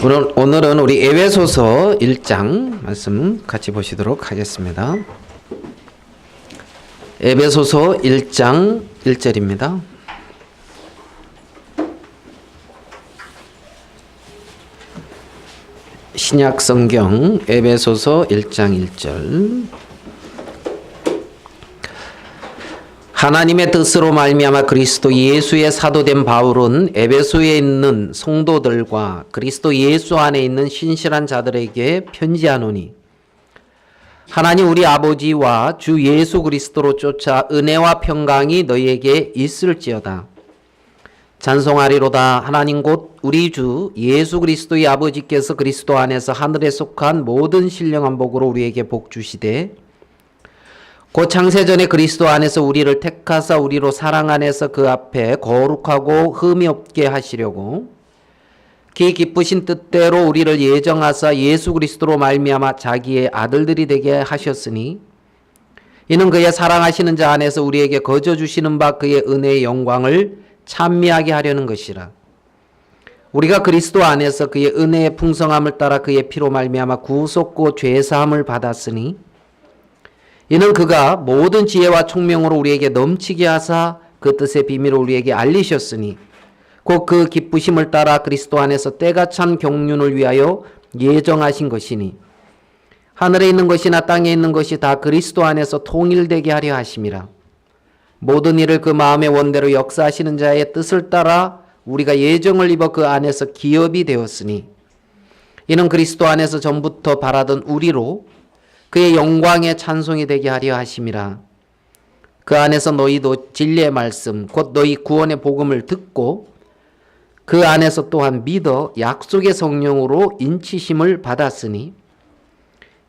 오늘은 우리 에베소서 1장 말씀 같이 보시도록 하겠습니다. 에베소서 1장 1절입니다. 신약 성경 에베소서 1장 1절. 하나님의 뜻으로 말미암아 그리스도 예수의 사도된 바울은 에베소에 있는 성도들과 그리스도 예수 안에 있는 신실한 자들에게 편지하노니, 하나님 우리 아버지와 주 예수 그리스도로 쫓아 은혜와 평강이 너희에게 있을지어다. 찬송하리로다. 하나님 곧 우리 주 예수 그리스도의 아버지께서 그리스도 안에서 하늘에 속한 모든 신령한 복으로 우리에게 복 주시되, 곧 창세전에 그리스도 안에서 우리를 택하사 우리로 사랑 안에서 그 앞에 거룩하고 흠이 없게 하시려고 기 기쁘신 뜻대로 우리를 예정하사 예수 그리스도로 말미암아 자기의 아들들이 되게 하셨으니, 이는 그의 사랑하시는 자 안에서 우리에게 거저 주시는 바 그의 은혜의 영광을 찬미하게 하려는 것이라. 우리가 그리스도 안에서 그의 은혜의 풍성함을 따라 그의 피로 말미암아 구속고 죄사함을 받았으니, 이는 그가 모든 지혜와 총명으로 우리에게 넘치게 하사 그 뜻의 비밀을 우리에게 알리셨으니, 곧 그 기쁘심을 따라 그리스도 안에서 때가 찬 경륜을 위하여 예정하신 것이니, 하늘에 있는 것이나 땅에 있는 것이 다 그리스도 안에서 통일되게 하려 하심이라. 모든 일을 그 마음의 원대로 역사하시는 자의 뜻을 따라 우리가 예정을 입어 그 안에서 기업이 되었으니, 이는 그리스도 안에서 전부터 바라던 우리로 그의 영광의 찬송이 되게 하려 하심이라. 그 안에서 너희도 진리의 말씀 곧 너희 구원의 복음을 듣고 그 안에서 또한 믿어 약속의 성령으로 인치심을 받았으니,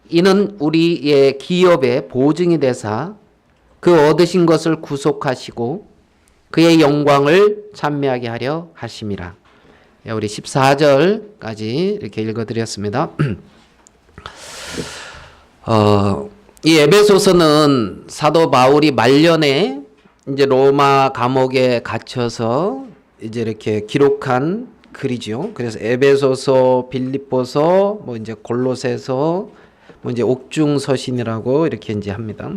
이는 우리의 기업의 보증이 되사 그 얻으신 것을 구속하시고 그의 영광을 찬미하게 하려 하심이라. 우리 14절까지 이렇게 읽어드렸습니다. 이 에베소서는 사도 바울이 말년에 이제 로마 감옥에 갇혀서 이제 이렇게 기록한 글이죠. 그래서 에베소서, 빌립보서, 뭐 이제 골로새서, 뭐 이제 옥중서신이라고 이렇게 이제 합니다.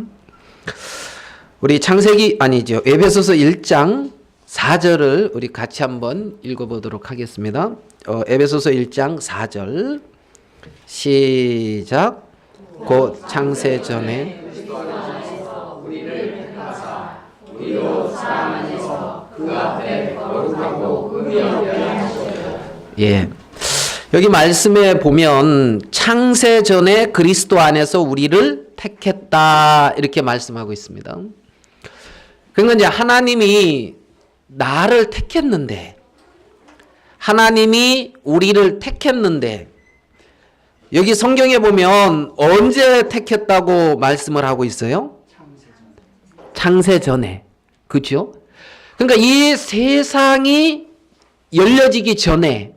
우리 창세기 아니죠. 에베소서 1장 4절을 우리 같이 한번 읽어보도록 하겠습니다. 에베소서 1장 4절 시작. 곧 창세전에 예, 여기 말씀에 보면 창세전에 그리스도 안에서 우리를 택했다 이렇게 말씀하고 있습니다. 그러니까 이제 하나님이 나를 택했는데, 하나님이 우리를 택했는데, 여기 성경에 보면 언제 택했다고 말씀을 하고 있어요? 창세전에. 그렇죠? 그러니까 이 세상이 열려지기 전에,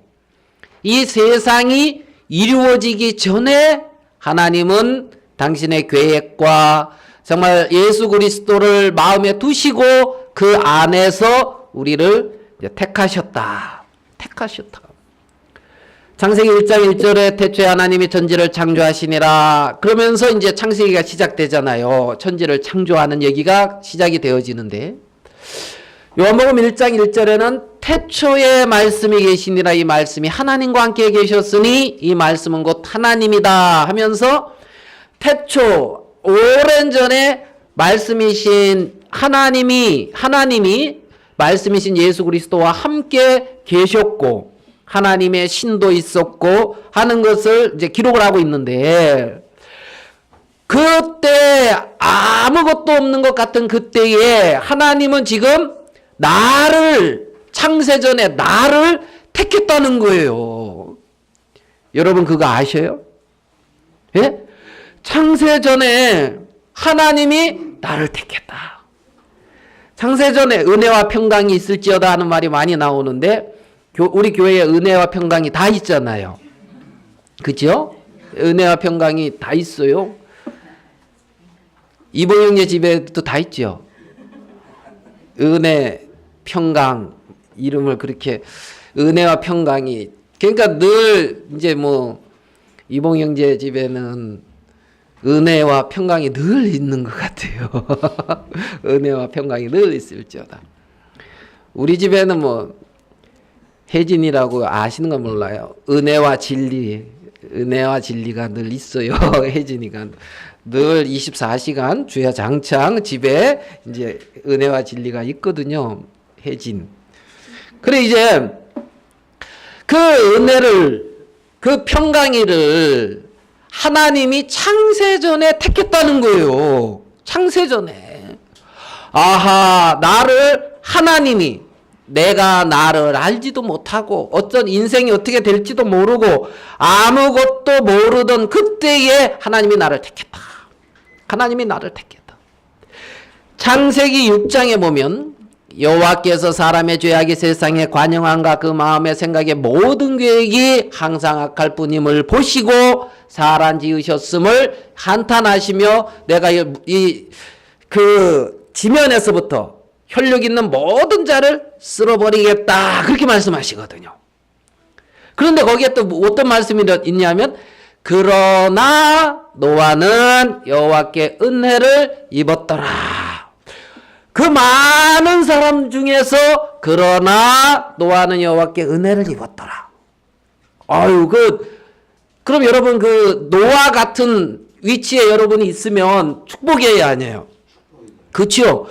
이 세상이 이루어지기 전에 하나님은 당신의 계획과 정말 예수 그리스도를 마음에 두시고 그 안에서 우리를 택하셨다. 택하셨다. 창세기 1장 1절에 태초에 하나님이 천지를 창조하시니라 그러면서 이제 창세기가 시작되잖아요. 천지를 창조하는 얘기가 시작이 되어지는데, 요한복음 1장 1절에는 태초에 말씀이 계시니라, 이 말씀이 하나님과 함께 계셨으니 이 말씀은 곧 하나님이다 하면서 태초 오랜 전에 말씀이신 하나님이 말씀이신 예수 그리스도와 함께 계셨고 하나님의 신도 있었고 하는 것을 이제 기록을 하고 있는데, 그때 아무것도 없는 것 같은 그때에 하나님은 지금 나를, 창세전에 나를 택했다는 거예요. 여러분 그거 아셔요? 예? 창세전에 하나님이 나를 택했다. 창세전에 은혜와 평강이 있을지어다 하는 말이 많이 나오는데, 우리 교회에 은혜와 평강이 다 있잖아요. 그죠? 은혜와 평강이 다 있어요. 이봉 형제 집에도 다 있죠. 은혜, 평강 이름을 그렇게 은혜와 평강이 그러니까 늘 이제 뭐 이봉 형제 집에는 은혜와 평강이 늘 있는 것 같아요. 은혜와 평강이 늘 있을지어다. 우리 집에는 뭐 혜진이라고 아시는 건 몰라요. 은혜와 진리가 늘 있어요. 혜진이가 늘 24시간 주야 장창 집에 이제 은혜와 진리가 있거든요. 혜진. 그래 이제 그 은혜를 그 평강이를 하나님이 창세전에 택했다는 거예요. 창세전에. 아하, 하나님이 내가 나를 알지도 못하고 어떤 인생이 어떻게 될지도 모르고 아무것도 모르던 그때에 하나님이 나를 택했다. 하나님이 나를 택했다. 창세기 6장에 보면 여호와께서 사람의 죄악이 세상에 관영한가 그 마음의 생각의 모든 계획이 항상 악할 뿐임을 보시고 사람 지으셨음을 한탄하시며 내가 그 지면에서부터 혈육 있는 모든 자를 쓸어버리겠다. 그렇게 말씀하시거든요. 그런데 거기에 또 어떤 말씀이 있냐면 그러나 노아는 여호와께 은혜를 입었더라. 그 많은 사람 중에서 그러나 노아는 여호와께 은혜를 입었더라. 아유, 그럼 여러분 그 노아 같은 위치에 여러분이 있으면 축복이에요, 아니에요? 그렇죠?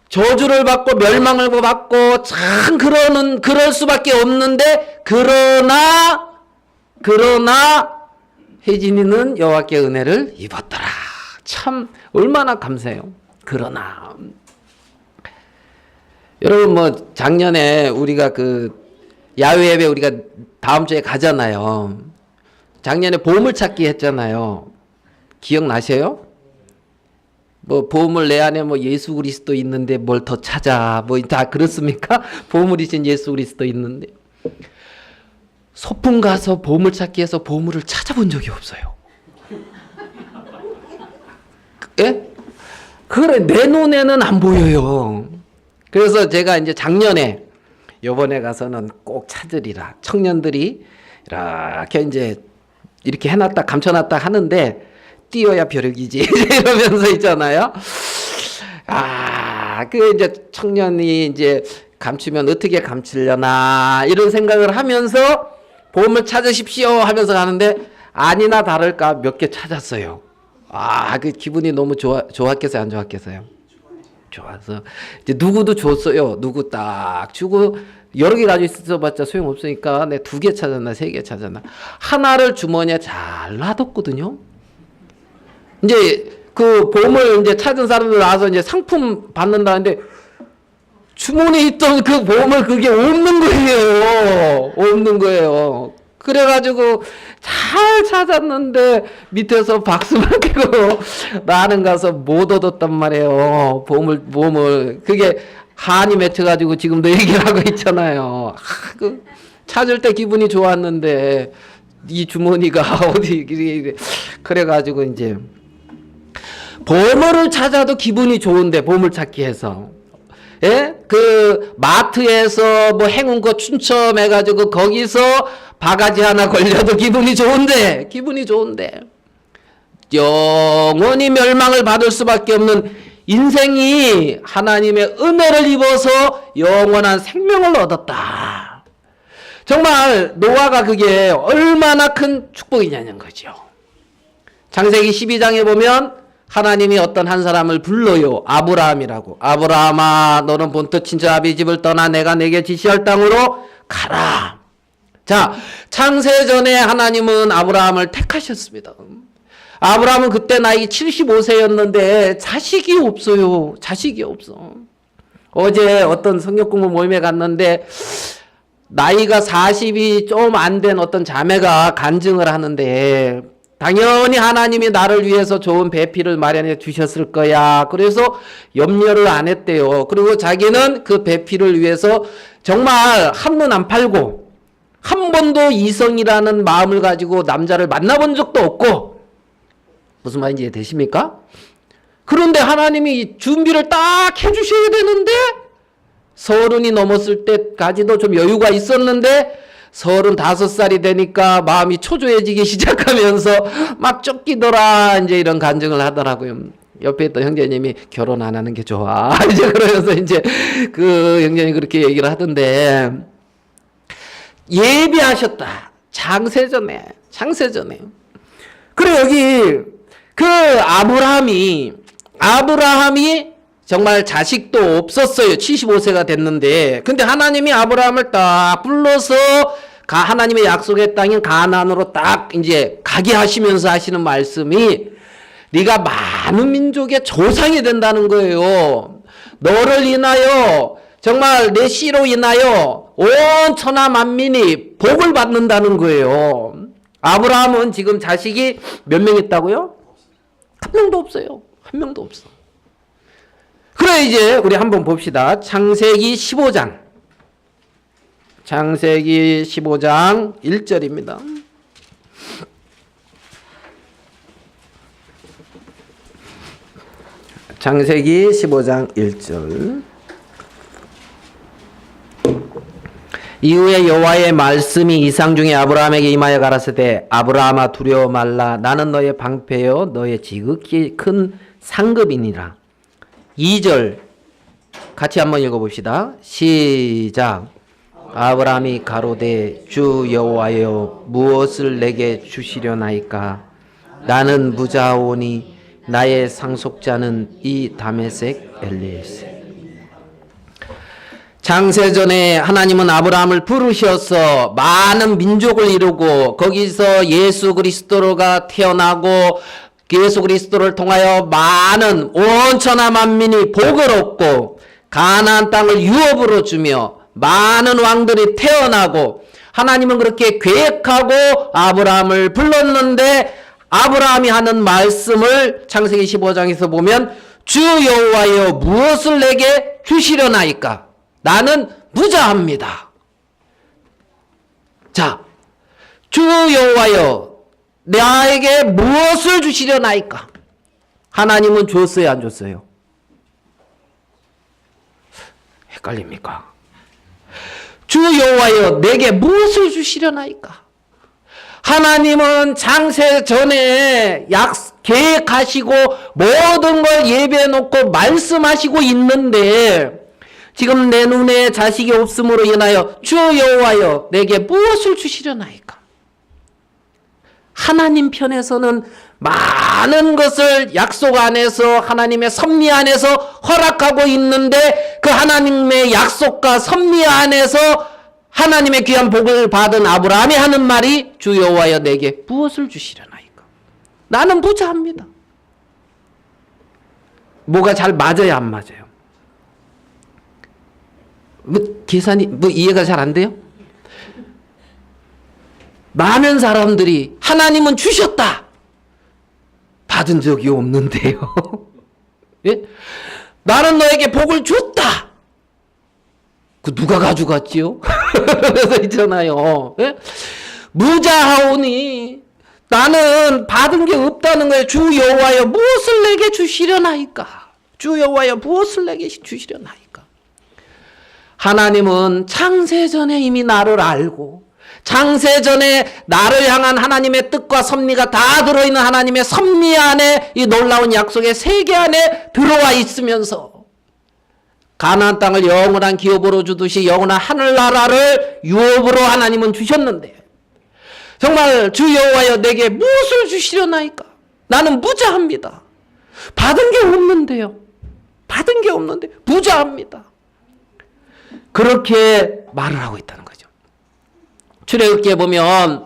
저주를 받고 멸망을 받고 참 그럴 수밖에 없는데 그러나 혜진이는 여호와께 은혜를 입었더라. 참 얼마나 감사해요. 그러나 여러분 뭐 작년에 우리가 그 야외 예배 우리가 다음 주에 가잖아요. 작년에 보물찾기 했잖아요. 기억나세요? 뭐 보물 내 안에 뭐 예수 그리스도 있는데 뭘 더 찾아 뭐 다 그렇습니까? 보물이신 예수 그리스도 있는데 소풍 가서 보물찾기해서 보물을 찾아본 적이 없어요. 예? 그래 내 눈에는 안 보여요. 그래서 제가 이제 작년에 요번에 가서는 꼭 찾으리라. 청년들이 이렇게 이제 이렇게 해놨다 감춰놨다 하는데 띄어야 벼룩이지 이러면서 있잖아요. 그 이제 청년이 이제 감추면 어떻게 감추려나 이런 생각을 하면서 보물 찾으십시오 하면서 가는데 아니나 다를까 몇 개 찾았어요. 그 기분이 너무 좋았겠어요, 안 좋았겠어요? 좋아서 이제 누구도 줬어요. 누구 딱 주고 여러 개 가지고 있어봤자 소용없으니까 내 2개 찾았나 3개 찾았나 하나를 주머니에 잘 놔뒀거든요. 이제 그 보물 이제 찾은 사람들 나와서 이제 상품 받는다는데 주머니에 있던 그 보물 그게 없는 거예요. 없는 거예요. 그래가지고 잘 찾았는데 밑에서 박수만 치고 나는 가서 못 얻었단 말이에요. 보물 그게 한이 맺혀가지고 지금도 얘기를 하고 있잖아요. 찾을 때 기분이 좋았는데 이 주머니가 어디 그래가지고 이제 보물을 찾아도 기분이 좋은데 보물 찾기 해서 예? 그 마트에서 뭐 행운거 춘첨해가지고 거기서 바가지 하나 걸려도 기분이 좋은데 영원히 멸망을 받을 수밖에 없는 인생이 하나님의 은혜를 입어서 영원한 생명을 얻었다. 정말 노아가 그게 얼마나 큰 축복이냐는 거죠. 창세기 12장에 보면 하나님이 어떤 한 사람을 불러요. 아브라함이라고. 아브라함아 너는 본토 친자 아비 집을 떠나 내가 내게 지시할 땅으로 가라. 자, 창세전에 하나님은 아브라함을 택하셨습니다. 아브라함은 그때 나이 75세였는데 자식이 없어요. 자식이 없어. 어제 어떤 성경 공부 모임에 갔는데 나이가 40이 좀 안 된 어떤 자매가 간증을 하는데 당연히 하나님이 나를 위해서 좋은 배필을 마련해 주셨을 거야. 그래서 염려를 안 했대요. 그리고 자기는 그 배필을 위해서 정말 한눈 안 팔고 한 번도 이성이라는 마음을 가지고 남자를 만나본 적도 없고 무슨 말인지 이해되십니까? 그런데 하나님이 준비를 딱 해주셔야 되는데 30이 넘었을 때까지도 좀 여유가 있었는데 35살이 되니까 마음이 초조해지기 시작하면서 막 쫓기더라. 이제 이런 간증을 하더라고요. 옆에 있던 형제님이 결혼 안 하는 게 좋아. 이제 그러면서 이제 그 형제님이 그렇게 얘기를 하던데, 예비하셨다. 창세전에. 그래, 여기 그 아브라함이 정말 자식도 없었어요. 75세가 됐는데. 근데 하나님이 아브라함을 딱 불러서 하나님의 약속의 땅인 가나안으로 딱 이제 가게 하시면서 하시는 말씀이, 네가 많은 민족의 조상이 된다는 거예요. 너를 인하여, 정말 내 씨로 인하여 온 천하 만민이 복을 받는다는 거예요. 아브라함은 지금 자식이 몇 명 있다고요? 한 명도 없어요. 한 명도 없어. 그래, 이제 우리 한번 봅시다. 창세기 15장. 창세기 15장 1절입니다. 창세기 15장 1절. 이후에 여호와의 말씀이 이상 중에 아브라함에게 임하여 가라사대, 아브라함아 두려워 말라. 나는 너의 방패요 너의 지극히 큰 상급이니라. 2절 같이 한번 읽어봅시다. 시작. 아브라함이 가로되 주 여호와여 무엇을 내게 주시려나이까? 나는 무자오니 나의 상속자는 이 다메섹 엘리에셀. 창세전에 하나님은 아브라함을 부르셔서 많은 민족을 이루고 거기서 예수 그리스도가 태어나고 예수 그리스도를 통하여 많은 온 천하 만민이 복을 얻고 가나안 땅을 유업으로 주며 많은 왕들이 태어나고, 하나님은 그렇게 계획하고 아브라함을 불렀는데, 아브라함이 하는 말씀을 창세기 15장에서 보면 주 여호와여 무엇을 내게 주시려나이까? 나는 무자합니다. 자, 주 여호와여 나에게 무엇을 주시려나이까? 하나님은 줬어요, 안 줬어요? 헷갈립니까? 주 여호와여 내게 무엇을 주시려나이까? 하나님은 창세 전에 계획하시고 모든 걸 예배해 놓고 말씀하시고 있는데, 지금 내 눈에 자식이 없음으로 인하여 주 여호와여 내게 무엇을 주시려나이까? 하나님 편에서는 많은 것을 약속 안에서 하나님의 섭리 안에서 허락하고 있는데, 그 하나님의 약속과 섭리 안에서 하나님의 귀한 복을 받은 아브라함이 하는 말이 주 여호와여 내게 무엇을 주시려나이까? 나는 무자합니다. 뭐가 잘 맞아요, 안 맞아요? 계산이 이해가 잘 안 돼요? 많은 사람들이 하나님은 주셨다 받은 적이 없는데요. 예? 나는 너에게 복을 줬다. 그 누가 가져갔지요? 그래서 있잖아요. 예? 무자하오니 나는 받은 게 없다는 거예요. 주 여호와여 무엇을 내게 주시려나이까? 주 여호와여 무엇을 내게 주시려나이까? 하나님은 창세전에 이미 나를 알고, 창세전에 나를 향한 하나님의 뜻과 섭리가 다 들어있는 하나님의 섭리 안에, 이 놀라운 약속의 세계 안에 들어와 있으면서 가나안 땅을 영원한 기업으로 주듯이 영원한 하늘나라를 유업으로 하나님은 주셨는데, 정말 주 여호와여 내게 무엇을 주시려나이까? 나는 무자합니다. 받은 게 없는데요. 받은 게 없는데 무자합니다. 그렇게 말을 하고 있다는 거죠. 출애굽기에 보면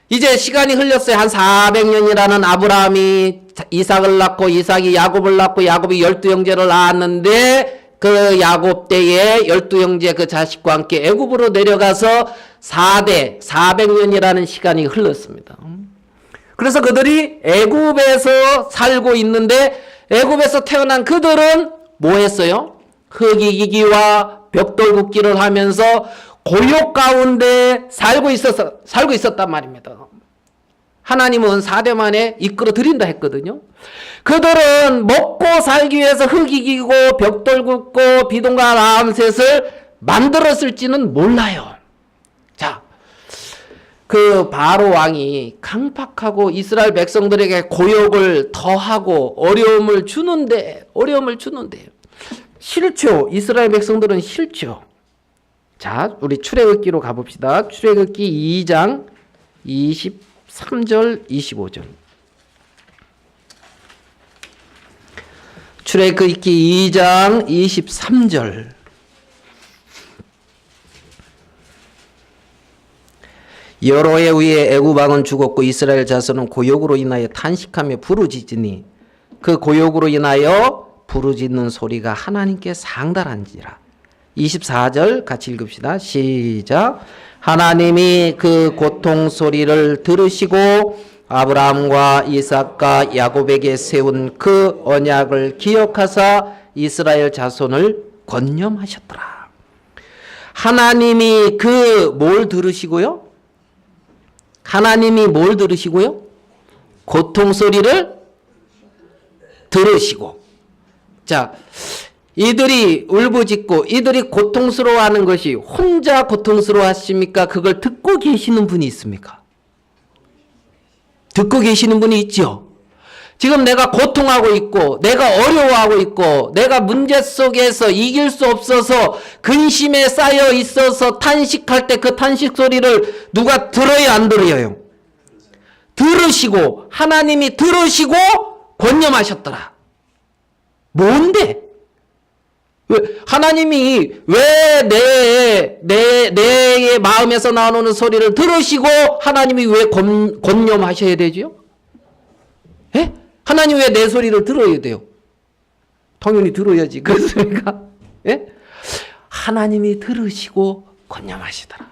이제 시간이 흘렸어요. 한 400년이라는 아브라함이 이삭을 낳고, 이삭이 야곱을 낳고, 야곱이 12형제를 낳았는데, 그 야곱 때에 12형제 그 자식과 함께 애굽으로 내려가서 400년이라는 시간이 흘렀습니다. 그래서 그들이 애굽에서 살고 있는데, 애굽에서 태어난 그들은 뭐 했어요? 흙이기기와 벽돌 굽기를 하면서 고욕 가운데 살고 있었단 말입니다. 하나님은 4대 만에 이끌어 드린다 했거든요. 그들은 먹고 살기 위해서 흙이기고 벽돌 굽고 비동과 라암셋을 만들었을지는 몰라요. 자, 그 바로 왕이 강팍하고 이스라엘 백성들에게 고역을 더하고 어려움을 주는데 싫죠. 이스라엘 백성들은 싫죠. 자, 우리 출애굽기로 가봅시다. 출애굽기 2장 23절 25절. 출애굽기 2장 23절. 여러 해 후에 애굽 왕은 죽었고 이스라엘 자손은 고역으로 인하여 탄식하며 부르짖으니 그 고역으로 인하여 부르짖는 소리가 하나님께 상달한지라. 24절 같이 읽읍시다. 시작. 하나님이 그 고통 소리를 들으시고 아브라함과 이삭과 야곱에게 세운 그 언약을 기억하사 이스라엘 자손을 권념하셨더라. 하나님이 그 뭘 들으시고요? 하나님이 뭘 들으시고요? 고통 소리를 들으시고. 자, 이들이 울부짖고 이들이 고통스러워하는 것이 혼자 고통스러워하십니까? 그걸 듣고 계시는 분이 있습니까? 듣고 계시는 분이 있죠. 지금 내가 고통하고 있고 내가 어려워하고 있고 내가 문제 속에서 이길 수 없어서 근심에 쌓여 있어서 탄식할 때 그 탄식 소리를 누가 들어요, 안 들어요? 들으시고 하나님이 들으시고 권념하셨더라. 뭔데? 왜 하나님이 왜 내 마음에서 나오는 소리를 들으시고 하나님이 왜 권념하셔야 되죠? 예? 하나님 왜 내 소리를 들어야 돼요? 당연히 들어야지. 그렇습니까? 예? 하나님이 들으시고 권념하시더라.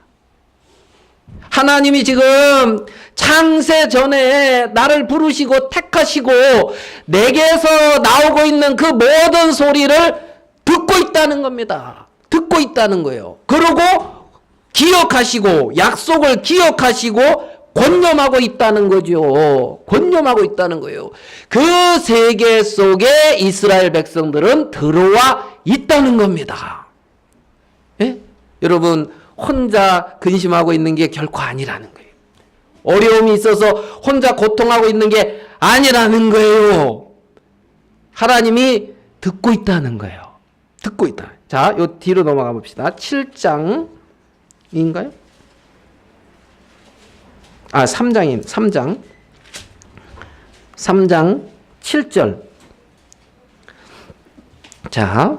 하나님이 지금 창세 전에 나를 부르시고 택하시고 내게서 나오고 있는 그 모든 소리를 듣고 있다는 겁니다. 듣고 있다는 거예요. 그리고 기억하시고 약속을 기억하시고 권념하고 있다는 거죠. 권념하고 있다는 거예요. 그 세계 속에 이스라엘 백성들은 들어와 있다는 겁니다. 예? 여러분, 혼자 근심하고 있는 게 결코 아니라는 거예요. 어려움이 있어서 혼자 고통하고 있는 게 아니라는 거예요. 하나님이 듣고 있다는 거예요. 듣고 있다. 자, 요 뒤로 넘어가 봅시다. 7장인가요? 3장 7절. 자,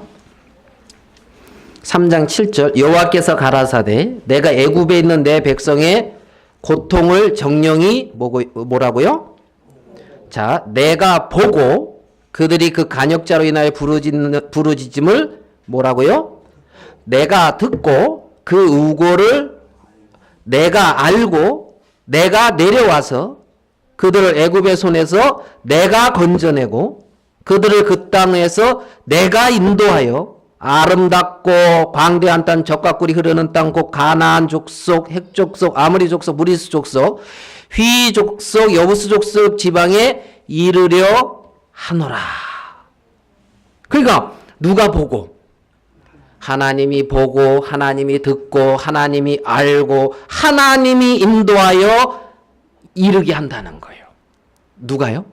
3장 7절. 여호와께서 가라사대 내가 애굽에 있는 내 백성의 고통을 정령이 뭐라고요? 자, 내가 보고 그들이 그 간역자로 인하여 부르짖음을 뭐라고요? 내가 듣고 그 우고를 내가 알고 내가 내려와서 그들을 애굽의 손에서 내가 건져내고 그들을 그 땅에서 내가 인도하여 아름답고 광대한 땅 적과 꿀이 흐르는 땅 곧 가나안 족속, 헷 족속, 아모리 족속, 무리스 족속, 휘 족속, 여부스 족속 지방에 이르려 하노라. 그러니까 누가 보고? 하나님이 보고 하나님이 듣고 하나님이 알고 하나님이 인도하여 이르게 한다는 거예요. 누가요?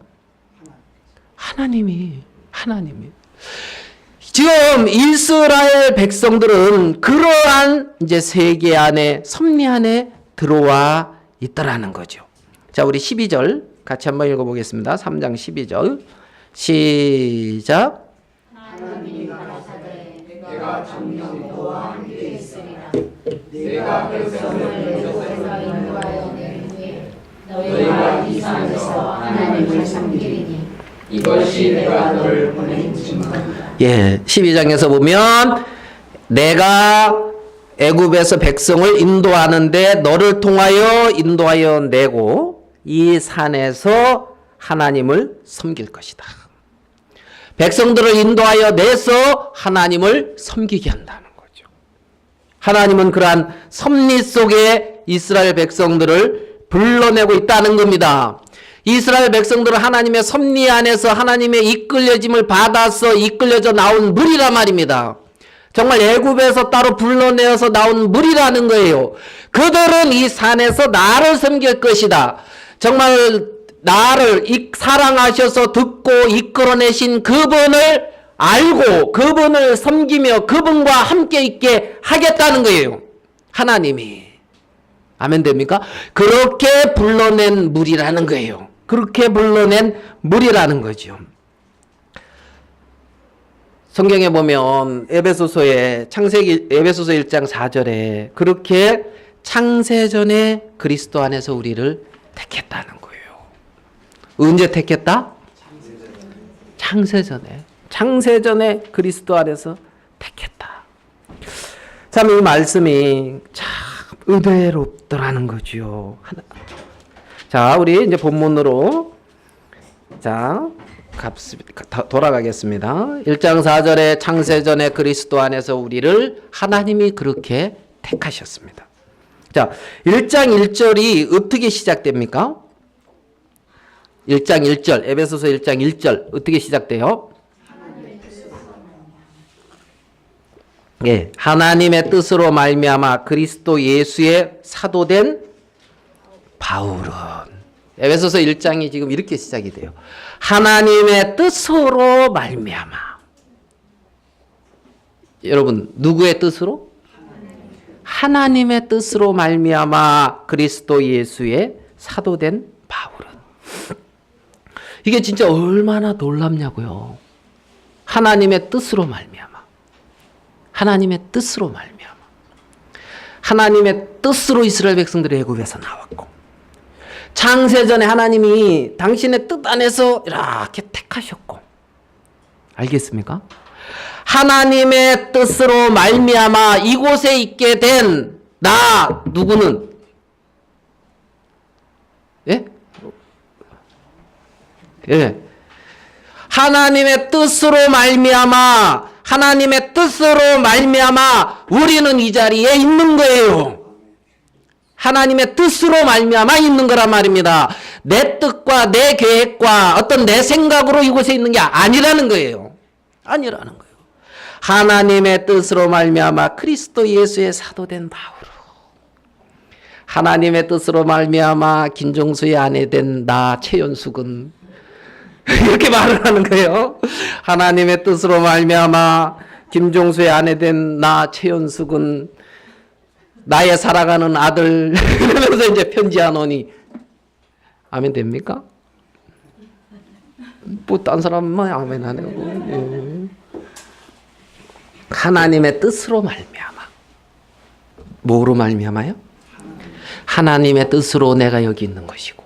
하나님이. 지금 이스라엘 백성들은 그러한 이제 세계 안에 섭리 안에 들어와 있다라는 거죠. 자, 우리 12절 같이 한번 읽어보겠습니다. 3장 12절 시작. 하나님이 가라사대 내가 정녕 너와 함께 있으리라. 내가 백성을 애굽에서 인도하여 낸 후에 너희가 이 산에서 하나님을 섬기리니 이것이 내가 너를 보낸 증거이다. 예, 12장에서 보면 내가 애굽에서 백성을 인도하는데 너를 통하여 인도하여 내고 이 산에서 하나님을 섬길 것이다. 백성들을 인도하여 내서 하나님을 섬기게 한다는 거죠. 하나님은 그러한 섭리 속에 이스라엘 백성들을 불러내고 있다는 겁니다. 이스라엘 백성들은 하나님의 섭리 안에서 하나님의 이끌려짐을 받아서 이끌려져 나온 무리란 말입니다. 정말 애굽에서 따로 불러내어서 나온 물이라는 거예요. 그들은 이 산에서 나를 섬길 것이다. 정말 나를 사랑하셔서 듣고 이끌어내신 그분을 알고 그분을 섬기며 그분과 함께 있게 하겠다는 거예요. 하나님이. 아멘 됩니까? 그렇게 불러낸 물이라는 거예요. 그렇게 불러낸 물이라는 거죠. 성경에 보면 에베소서에 에베소서 1장 4절에 그렇게 창세전에 그리스도 안에서 우리를 택했다는 거예요. 언제 택했다? 창세전에 그리스도 안에서 택했다. 참 이 말씀이 참 은혜롭더라는 거죠. 자, 우리 이제 본문으로 돌아가겠습니다. 1장 4절에 창세전에 그리스도 안에서 우리를 하나님이 그렇게 택하셨습니다. 자, 1장 1절이 어떻게 시작됩니까? 1장 1절, 에베소서 1장 1절 어떻게 시작돼요? 예, 하나님의 뜻으로 말미암아 그리스도 예수의 사도된 바울은, 에베소서 1장이 지금 이렇게 시작이 돼요. 하나님의 뜻으로 말미암아. 여러분, 누구의 뜻으로? 하나님의 뜻으로 말미암아 그리스도 예수의 사도된 바울은. 이게 진짜 얼마나 놀랍냐고요. 하나님의 뜻으로 말미암아. 하나님의 뜻으로 말미암아. 하나님의 뜻으로 이스라엘 백성들이 애굽에서 나왔고, 창세전에 하나님이 당신의 뜻 안에서 이렇게 택하셨고, 알겠습니까? 하나님의 뜻으로 말미암아 이곳에 있게 된 나 누구는, 예? 예. 하나님의 뜻으로 말미암아 우리는 이 자리에 있는 거예요. 하나님의 뜻으로 말미암아 있는 거란 말입니다. 내 뜻과 내 계획과 어떤 내 생각으로 이곳에 있는 게 아니라는 거예요. 아니라는 거예요. 하나님의 뜻으로 말미암아 그리스도 예수의 사도된 바울로, 하나님의 뜻으로 말미암아 김종수의 아내 된 나 최연숙은 이렇게 말을 하는 거예요. 하나님의 뜻으로 말미암아 김종수의 아내 된 나 최연숙은 나의 살아가는 아들 이러면서 이제 편지하노니 아멘 됩니까? 뭐 딴 사람만 아멘 하네요. 예. 하나님의 뜻으로 말미암아. 뭐로 말미암아요? 하나님의 뜻으로 내가 여기 있는 것이고,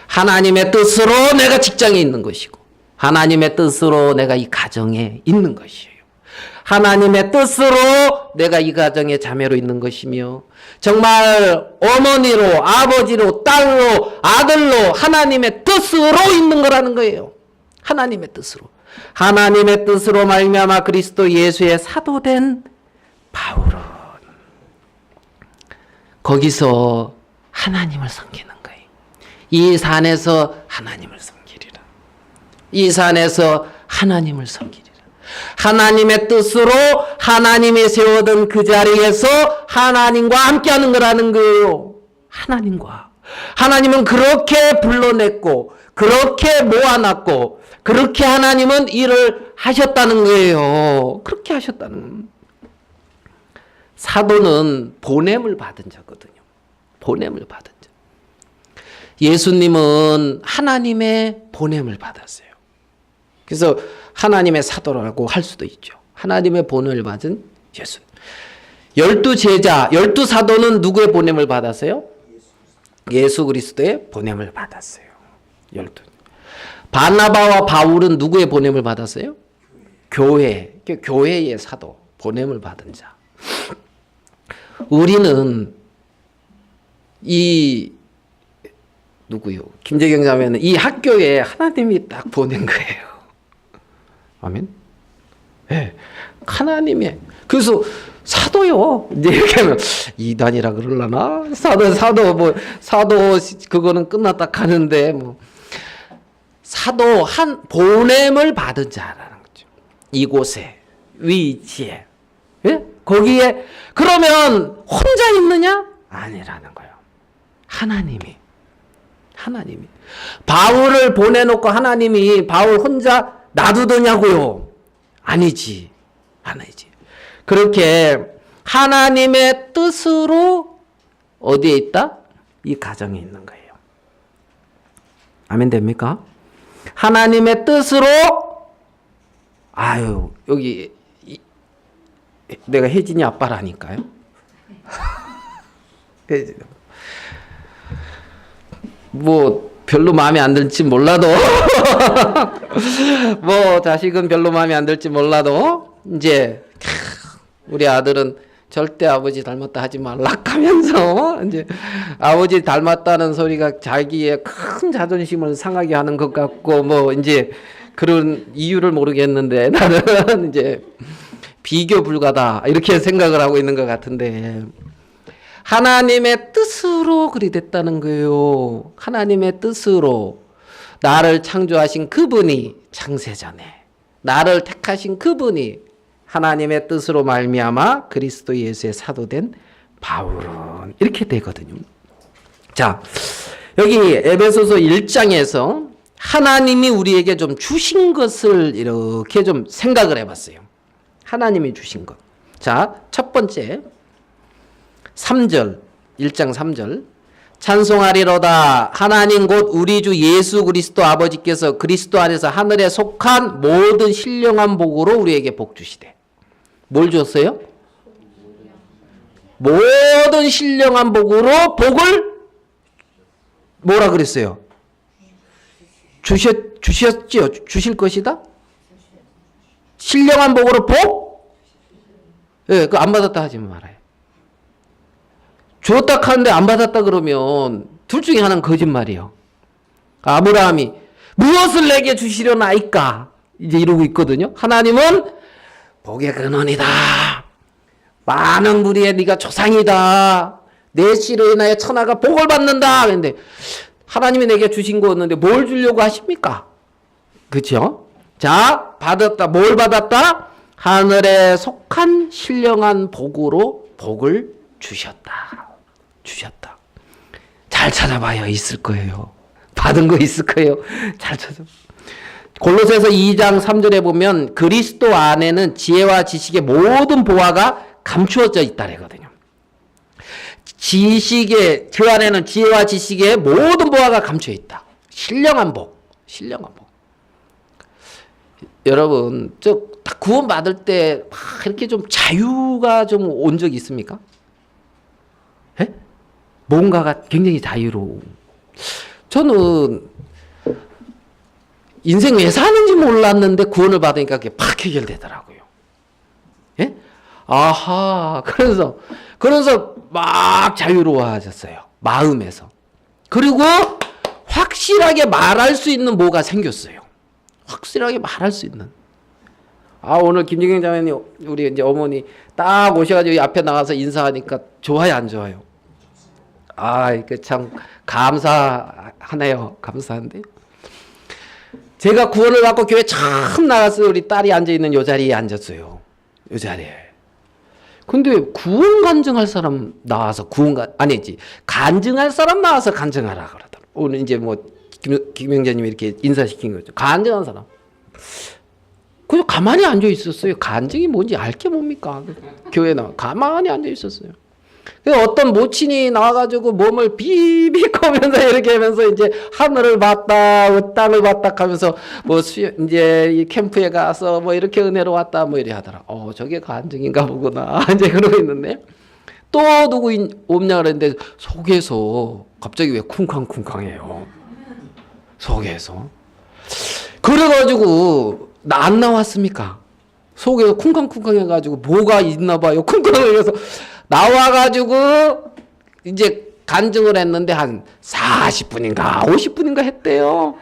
하나님의 뜻으로 내가 직장에 있는 것이고, 하나님의 뜻으로 내가 이 가정에 있는 것이에요. 하나님의 뜻으로 내가 이 가정의 자매로 있는 것이며, 정말 어머니로, 아버지로, 딸로, 아들로 하나님의 뜻으로 있는 거라는 거예요. 하나님의 뜻으로. 하나님의 뜻으로 말미암아 그리스도 예수의 사도된 바울은 거기서 하나님을 섬기는 거예요. 이 산에서 하나님을 섬기리라. 이 산에서 하나님을 섬기리라. 하나님의 뜻으로 하나님이 세워둔 그 자리에서 하나님과 함께하는 거라는 거예요. 하나님과. 하나님은 그렇게 불러냈고, 그렇게 모아놨고, 그렇게 하나님은 일을 하셨다는 거예요. 그렇게 하셨다는 거예요. 사도는 보냄을 받은 자거든요. 보냄을 받은 자. 예수님은 하나님의 보냄을 받았어요. 그래서 하나님의 사도라고 할 수도 있죠. 하나님의 보냄을 받은 예수. 12제자, 12사도는 누구의 보냄을 받았어요? 예수 그리스도의 보냄을 받았어요. 12. 바나바와 바울은 누구의 보냄을 받았어요? 교회의 사도, 보냄을 받은 자. 우리는 누구요? 김재경 자매는 이 학교에 하나님이 딱 보낸 거예요. 아멘? 네. 하나님의. 그래서 사도요. 이제 이렇게 하면 이단이라 그러려나? 사도 그거는 끝났다 하는데 사도 보냄을 받은 자라는 거죠. 이곳에, 위치에. 예? 거기에 그러면 혼자 있느냐? 아니라는 거예요. 하나님이 바울을 보내놓고 하나님이 바울 혼자 놔두더냐고요? 아니지. 그렇게 하나님의 뜻으로 어디에 있다? 이 가정에 있는 거예요. 아멘 됩니까? 하나님의 뜻으로 여기 내가 혜진이 아빠라니까요. 뭐 별로 마음에 안 들지 몰라도 뭐 자식은 별로 마음에 안 들지 몰라도 이제 우리 아들은 절대 아버지 닮았다 하지 말라 하면서 이제 아버지 닮았다는 소리가 자기의 큰 자존심을 상하게 하는 것 같고 뭐 이제 그런 이유를 모르겠는데 나는 이제 비교 불가다 이렇게 생각을 하고 있는 것 같은데 하나님의 뜻으로 그리 됐다는 거예요. 하나님의 뜻으로 나를 창조하신 그분이 창세전에 나를 택하신 그분이 하나님의 뜻으로 말미암아 그리스도 예수의 사도된 바울은 이렇게 되거든요. 자, 여기 에베소서 1장에서 하나님이 우리에게 좀 주신 것을 이렇게 좀 생각을 해봤어요. 하나님이 주신 것. 자, 첫 번째 3절 1장 3절 찬송하리로다 하나님 곧 우리 주 예수 그리스도 아버지께서 그리스도 안에서 하늘에 속한 모든 신령한 복으로 우리에게 복 주시되 뭘 주었어요? 모든 신령한 복으로 복을 뭐라 그랬어요? 주셨지요? 주실 것이다? 신령한 복으로 복? 예, 그 안 받았다 하지 말아요. 줬다 하는데 안 받았다 그러면 둘 중에 하나는 거짓말이에요. 아브라함이 무엇을 내게 주시려나이까 이제 이러고 있거든요. 하나님은 복의 근원이다. 많은 무리의 네가 조상이다. 내 씨로 인하여 천하가 복을 받는다. 그런데 하나님이 내게 주신 거였는데 뭘 주려고 하십니까? 그렇죠? 자, 받았다. 뭘 받았다? 하늘에 속한 신령한 복으로 복을 주셨다. 잘 찾아봐요. 있을 거예요. 받은 거 있을 거예요. 잘 찾아. 골로새서 2장 3절에 보면 그리스도 안에는 지혜와 지식의 모든 보화가 감추어져 있다래거든요. 그 안에는 지혜와 지식의 모든 보화가 감추어 있다. 신령한 복. 여러분, 딱 구원 받을 때 막 이렇게 좀 자유가 좀 온 적이 있습니까? 예? 뭔가가 굉장히 자유로워. 저는 인생 왜 사는지 몰랐는데 구원을 받으니까 그게 팍 해결되더라고요. 예? 아하. 그래서 막 자유로워졌어요. 마음에서. 그리고 확실하게 말할 수 있는 뭐가 생겼어요. 확실하게 말할 수 있는. 오늘 김정경 자매님, 우리 이제 어머니 딱 오셔가지고 이 앞에 나가서 인사하니까 좋아요, 안 좋아요? 그 참 감사하네요. 감사한데. 제가 구원을 받고 교회 처음 나갔어요. 우리 딸이 앉아있는 요 자리에 앉았어요. 요 자리에. 근데 구원 간증할 사람 나와서 간증할 사람 나와서 간증하라 그러더라고요. 오늘 이제 뭐 김영자님이 이렇게 인사시킨 거죠. 간증한 사람. 그냥 가만히 앉아 있었어요. 간증이 뭔지 알 게 뭡니까? 교회 나와 가만히 앉아 있었어요. 어떤 모친이 나와가지고 몸을 비비거면서 이렇게 하면서 이제 하늘을 봤다, 땅을 봤다 하면서 뭐 이제 이 캠프에 가서 뭐 이렇게 은혜로 왔다 뭐 이래 하더라. 저게 간증인가 보구나. 이제 그러고 있는데 또 누구 없냐 그랬는데 속에서 갑자기 왜 쿵쾅쿵쾅해요. 속에서. 그래가지고 안 나왔습니까? 속에서 쿵쾅쿵쾅 해가지고 뭐가 있나 봐요. 쿵쾅해서 나와가지고 이제 간증을 했는데 한 40분인가 50분인가 했대요.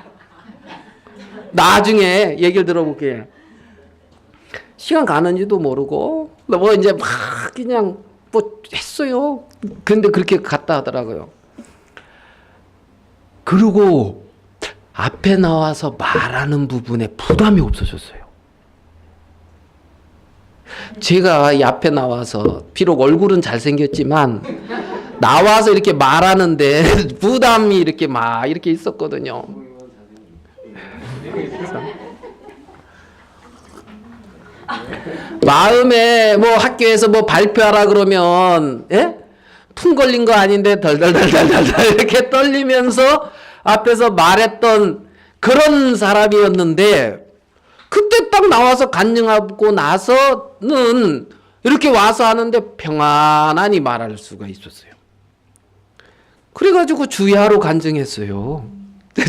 나중에 얘기를 들어볼게요. 시간 가는지도 모르고 뭐 이제 막 그냥 뭐 했어요. 근데 그렇게 갔다 하더라고요. 그리고 앞에 나와서 말하는 부분에 부담이 없어졌어요. 제가 이 앞에 나와서 비록 얼굴은 잘생겼지만 나와서 이렇게 말하는데 부담이 이렇게 막 이렇게 있었거든요. 마음에 뭐 학교에서 뭐 발표하라 그러면 예? 퉁 걸린 거 아닌데 덜덜덜덜덜 이렇게 떨리면서 앞에서 말했던 그런 사람이었는데 그때 딱 나와서 간증하고 나서는 이렇게 와서 하는데 평안하니 말할 수가 있었어요. 그래가지고 주야로 간증했어요.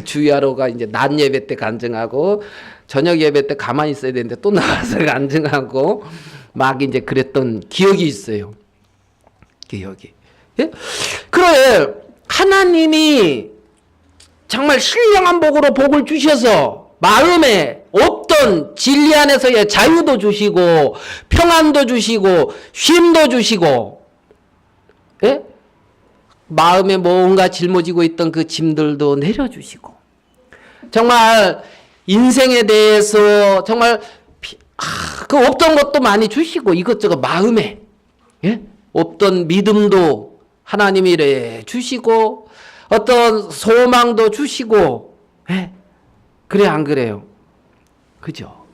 주야로가 이제 낮 예배 때 간증하고 저녁 예배 때 가만히 있어야 되는데 또 나와서 간증하고 막 이제 그랬던 기억이 있어요. 기억이. 예? 그래 하나님이 정말 신령한 복으로 복을 주셔서 마음에 없던 진리 안에서의 자유도 주시고 평안도 주시고 쉼도 주시고 예? 마음에 뭔가 짊어지고 있던 그 짐들도 내려주시고 정말 인생에 대해서 정말 그 없던 것도 많이 주시고 이것저것 마음에 예? 없던 믿음도 하나님이 이래 주시고 어떤 소망도 주시고 예? 그래 안 그래요? 그죠?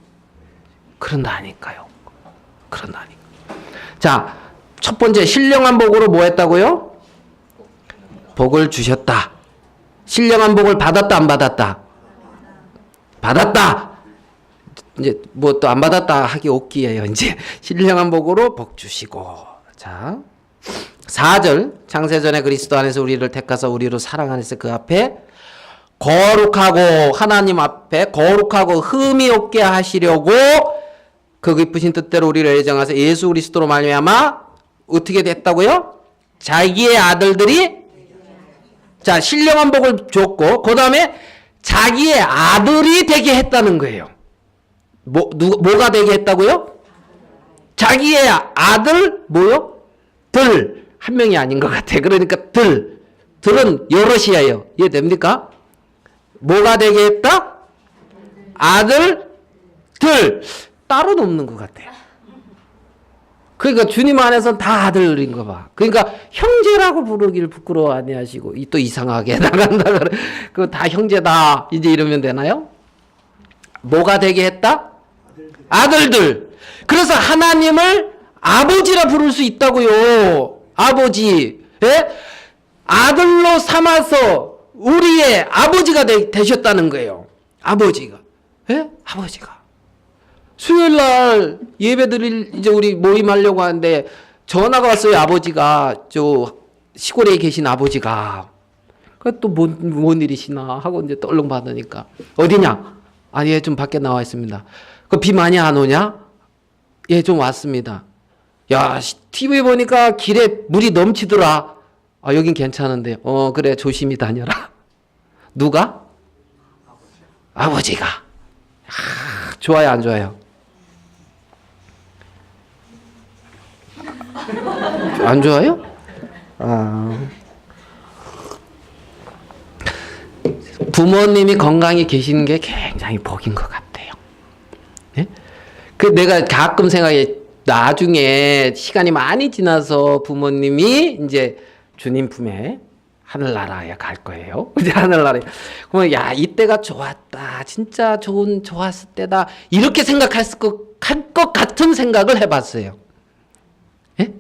그런다니까요. 그런다니까. 자, 첫 번째 신령한 복으로 뭐 했다고요? 복을 주셨다. 신령한 복을 받았다 안 받았다? 받았다. 이제 뭐 또 안 받았다 하기 없기에요. 이제 신령한 복으로 복 주시고. 자, 4절 창세전에 그리스도 안에서 우리를 택하사 우리로 사랑 안에서 그 앞에 거룩하고 하나님 앞에 거룩하고 흠이 없게 하시려고 그 기쁘신 뜻대로 우리를 애정하사 예수 그리스도로 말미암아 어떻게 됐다고요? 자기의 아들들이 자 신령한 복을 줬고 그 다음에 자기의 아들이 되게 했다는 거예요. 뭐가 되게 했다고요? 자기의 아들 뭐요? 들 한 명이 아닌 것 같아. 그러니까 들은 여럿이에요. 이해됩니까? 뭐가 되게 했다? 아들 들 따로 없는 것 같아요. 그러니까 주님 안에서는 다 아들인 거 봐. 그러니까 형제라고 부르길 부끄러워 아니하시고 또 이상하게 나간다 그래. 그거 다 형제다 이제 이러면 되나요? 뭐가 되게 했다? 아들들. 그래서 하나님을 아버지라 부를 수 있다고요. 아버지. 예? 아들로 삼아서 우리의 아버지가 되셨다는 거예요. 아버지가. 예? 아버지가. 수요일 날 예배 드릴 이제 우리 모임하려고 하는데 전화가 왔어요. 아버지가 저 시골에 계신 아버지가. 그 또 뭔 일이시나 하고 이제 떨렁 받으니까 어디냐? 아니 예, 좀 밖에 나와 있습니다. 그 비 많이 안 오냐? 예, 좀 왔습니다. 야, TV 보니까 길에 물이 넘치더라. 아, 여긴 괜찮은데. 그래 조심히 다녀라. 누가? 아버지가. 좋아요, 안 좋아요? 안 좋아요? 부모님이 건강히 계시는 게 굉장히 복인 것 같아요. 네? 그 내가 가끔 생각해, 나중에 시간이 많이 지나서 부모님이 이제 주님 품에 하늘나라에 갈 거예요. 이제 하늘나라에. 그러면 야, 이때가 좋았다. 진짜 좋았을 때다. 이렇게 생각할 것 같은 생각을 해봤어요. 예?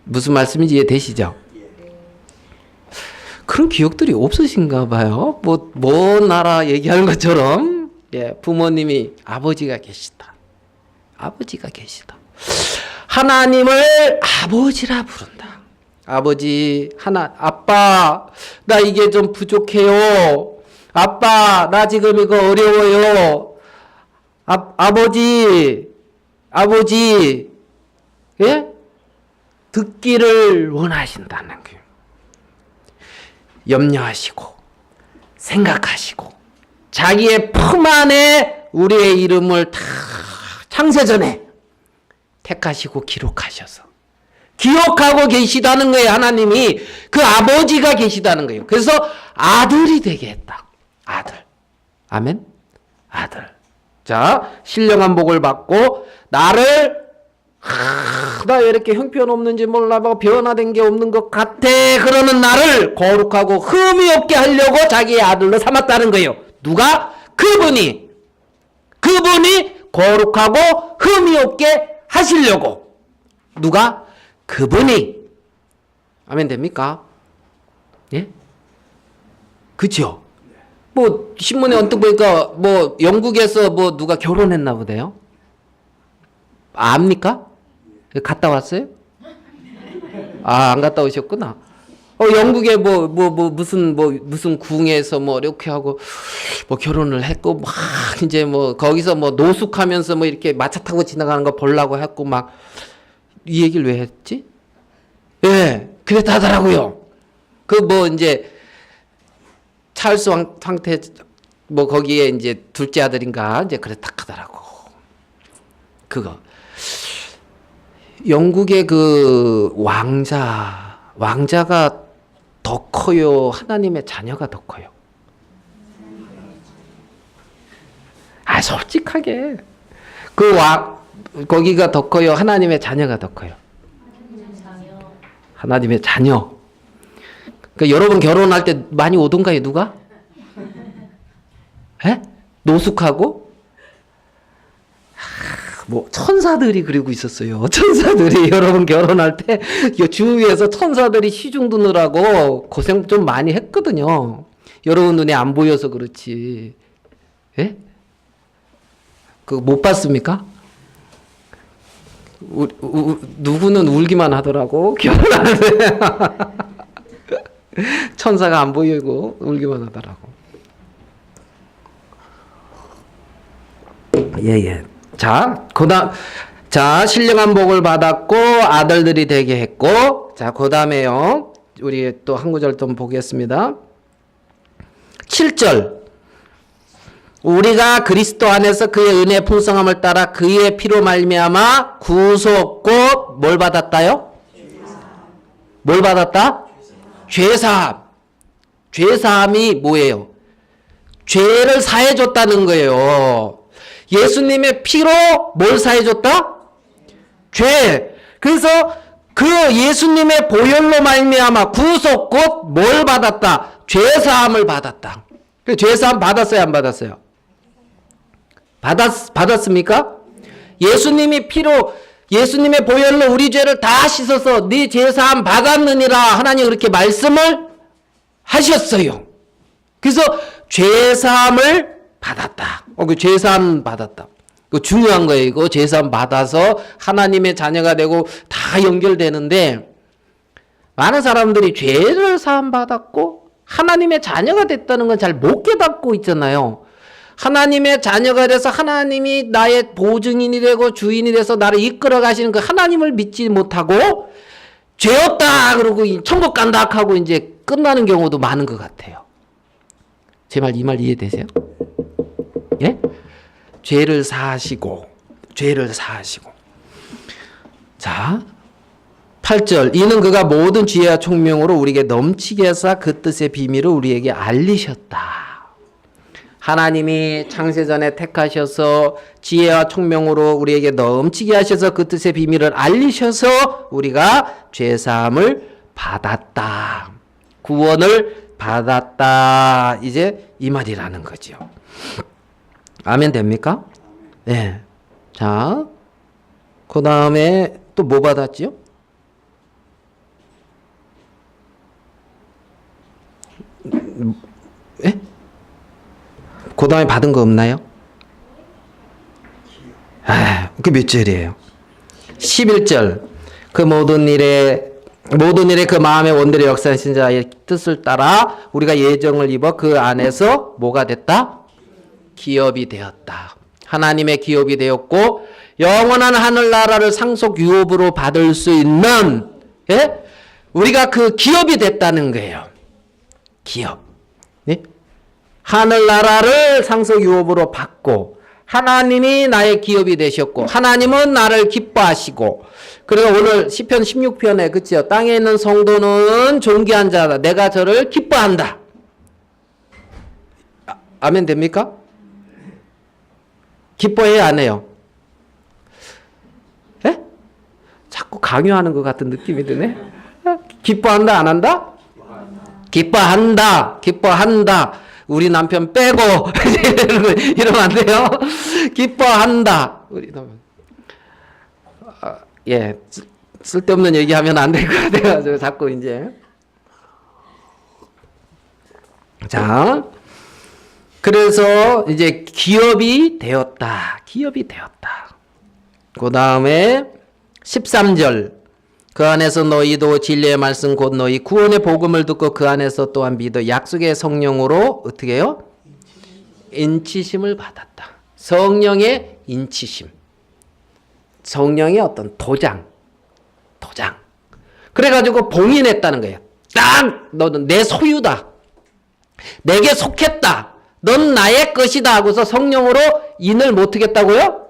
무슨 말씀인지 이해되시죠? 그런 기억들이 없으신가 봐요. 먼 나라 얘기하는 것처럼. 예, 부모님이 아버지가 계시다. 아버지가 계시다. 하나님을 아버지라 부른다. 아버지, 아빠, 나 이게 좀 부족해요. 아빠, 나 지금 이거 어려워요. 아버지, 예? 듣기를 원하신다는 거예요. 염려하시고, 생각하시고, 자기의 품 안에 우리의 이름을 다 창세전에 택하시고 기록하셔서 기억하고 계시다는 거예요. 하나님이 그 아버지가 계시다는 거예요. 그래서 아들이 되게 했다. 아들. 아멘. 아들. 자, 신령한 복을 받고 나를 나 왜 이렇게 형편없는지 몰라 뭐 변화된 게 없는 것 같아 그러는 나를 거룩하고 흠이 없게 하려고 자기의 아들로 삼았다는 거예요. 누가? 그분이 거룩하고 흠이 없게 하시려고. 누가? 그분이. 아멘 됩니까? 예? 그죠? 뭐 신문에 언뜻 보니까 뭐 영국에서 뭐 누가 결혼했나 보대요. 압니까? 갔다 왔어요? 아, 안 갔다 오셨구나. 영국에 무슨 궁에서 뭐 이렇게 하고 뭐 결혼을 했고 막 이제 뭐 거기서 뭐 노숙하면서 뭐 이렇게 마차 타고 지나가는 거 보려고 했고 막 이 얘기를 왜 했지? 예, 그랬다더라고요. 그 뭐 이제 찰스 황태 뭐 거기에 이제 둘째 아들인가 이제 그랬다 하더라고. 그거. 영국의 그 왕자가 더 커요? 하나님의 자녀가 더 커요? 아, 솔직하게. 거기가 더 커요? 하나님의 자녀가 더 커요? 하나님의 자녀. 그러니까 여러분 결혼할 때 많이 오던가요, 누가? 에? 노숙하고? 뭐 천사들이 그리고 있었어요. 천사들이 여러분 결혼할 때 주위에서 천사들이 시중 두느라고 고생 좀 많이 했거든요. 여러분 눈에 안 보여서 그렇지. 예? 그거 못 봤습니까? 누구는 울기만 하더라고 결혼하는데 천사가 안 보이고 울기만 하더라고. 예. 자, 신령한 복을 받았고 아들들이 되게 했고, 자, 그다음에요. 우리 또 한 구절 좀 보겠습니다. 7절. 우리가 그리스도 안에서 그의 은혜의 풍성함을 따라 그의 피로 말미암아 구속 곧 뭘 받았다요? 뭘 받았다? 죄사함. 죄사함이 뭐예요? 죄를 사해 줬다는 거예요. 예수님의 피로 뭘 사해줬다? 죄. 그래서 그 예수님의 보혈로 말미암아 구속 곧 뭘 받았다? 죄사함을 받았다. 그 죄사함 받았어요, 안 받았어요? 받았습니까? 예수님의 피로 예수님의 보혈로 우리 죄를 다 씻어서 네 죄사함 받았느니라 하나님 그렇게 말씀을 하셨어요. 그래서 죄사함을 받았다. 그 죄사함 받았다. 그 중요한 거예요. 이거 죄사함 받아서 하나님의 자녀가 되고 다 연결되는데 많은 사람들이 죄를 사함 받았고 하나님의 자녀가 됐다는 건 잘 못 깨닫고 있잖아요. 하나님의 자녀가 돼서 하나님이 나의 보증인이 되고 주인이 돼서 나를 이끌어 가시는 그 하나님을 믿지 못하고 죄 없다 그러고 천국 간다 하고 이제 끝나는 경우도 많은 것 같아요. 제 말 이 말 이해되세요? 예? 죄를 사하시고. 자, 8절. 이는 그가 모든 지혜와 총명으로 우리에게 넘치게 하사 그 뜻의 비밀을 우리에게 알리셨다. 하나님이 창세전에 택하셔서 지혜와 총명으로 우리에게 넘치게 하셔서 그 뜻의 비밀을 알리셔서 우리가 죄사함을 받았다. 구원을 받았다. 이제 이 말이라는 거죠. 아멘 됩니까? 네. 자, 그 다음에 또 뭐 받았지요? 예? 그 다음에 받은 거 없나요? 그 몇 절이에요? 11절. 그 모든 일에 그 마음의 원대로 역사하신 자의 뜻을 따라 우리가 예정을 입어 그 안에서 뭐가 됐다? 기업이 되었다. 하나님의 기업이 되었고 영원한 하늘나라를 상속 유업으로 받을 수 있는 우리가 그 기업이 됐다는 거예요. 기업. 네? 하늘나라를 상속 유업으로 받고 하나님이 나의 기업이 되셨고 하나님은 나를 기뻐하시고 그리고 오늘 시편 16편에 그치요? 땅에 있는 성도는 존귀한 자다. 내가 저를 기뻐한다. 아멘 됩니까? 기뻐해야 안 해요? 예? 자꾸 강요하는 것 같은 느낌이 드네. 기뻐한다 안 한다? 기뻐한다. 기뻐한다. 우리 남편 빼고 이러면 안 돼요. 기뻐한다. 우리 남편. 예, 쓸데없는 얘기하면 안 될 것 같아요. 자꾸 이제. 자, 그래서 이제 기업이 되었다. 기업이 되었다. 그 다음에 13절. 그 안에서 너희도 진리의 말씀 곧 너희 구원의 복음을 듣고 그 안에서 또한 믿어 약속의 성령으로 어떻게 해요? 인치심을 받았다. 성령의 인치심. 성령의 어떤 도장. 그래가지고 봉인했다는 거예요. 딱 너는 내 소유다. 내게 속했다. 넌 나의 것이다 하고서 성령으로 인을 못 하겠다고요?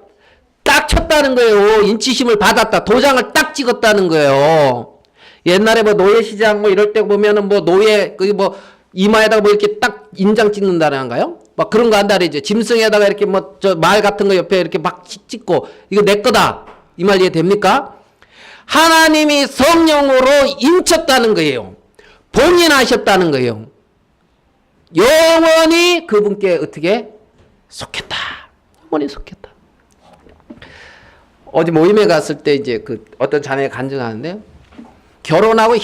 딱 쳤다는 거예요. 인치심을 받았다. 도장을 딱 찍었다는 거예요. 옛날에 뭐 노예시장 뭐 이럴 때 보면은 뭐 노예 그 뭐 이마에다가 뭐 이렇게 딱 인장 찍는다는가요? 막 그런 거 한다 그러죠. 짐승에다가 이렇게 뭐 저 말 같은 거 옆에 이렇게 막 찍고 이거 내 거다. 이 말 이해됩니까? 하나님이 성령으로 인쳤다는 거예요. 봉인하셨다는 거예요. 영원히 그분께 어떻게 속했다. 영원히 속했다. 어디 모임에 갔을 때 이제 그 어떤 자매가 간증하는데 결혼하고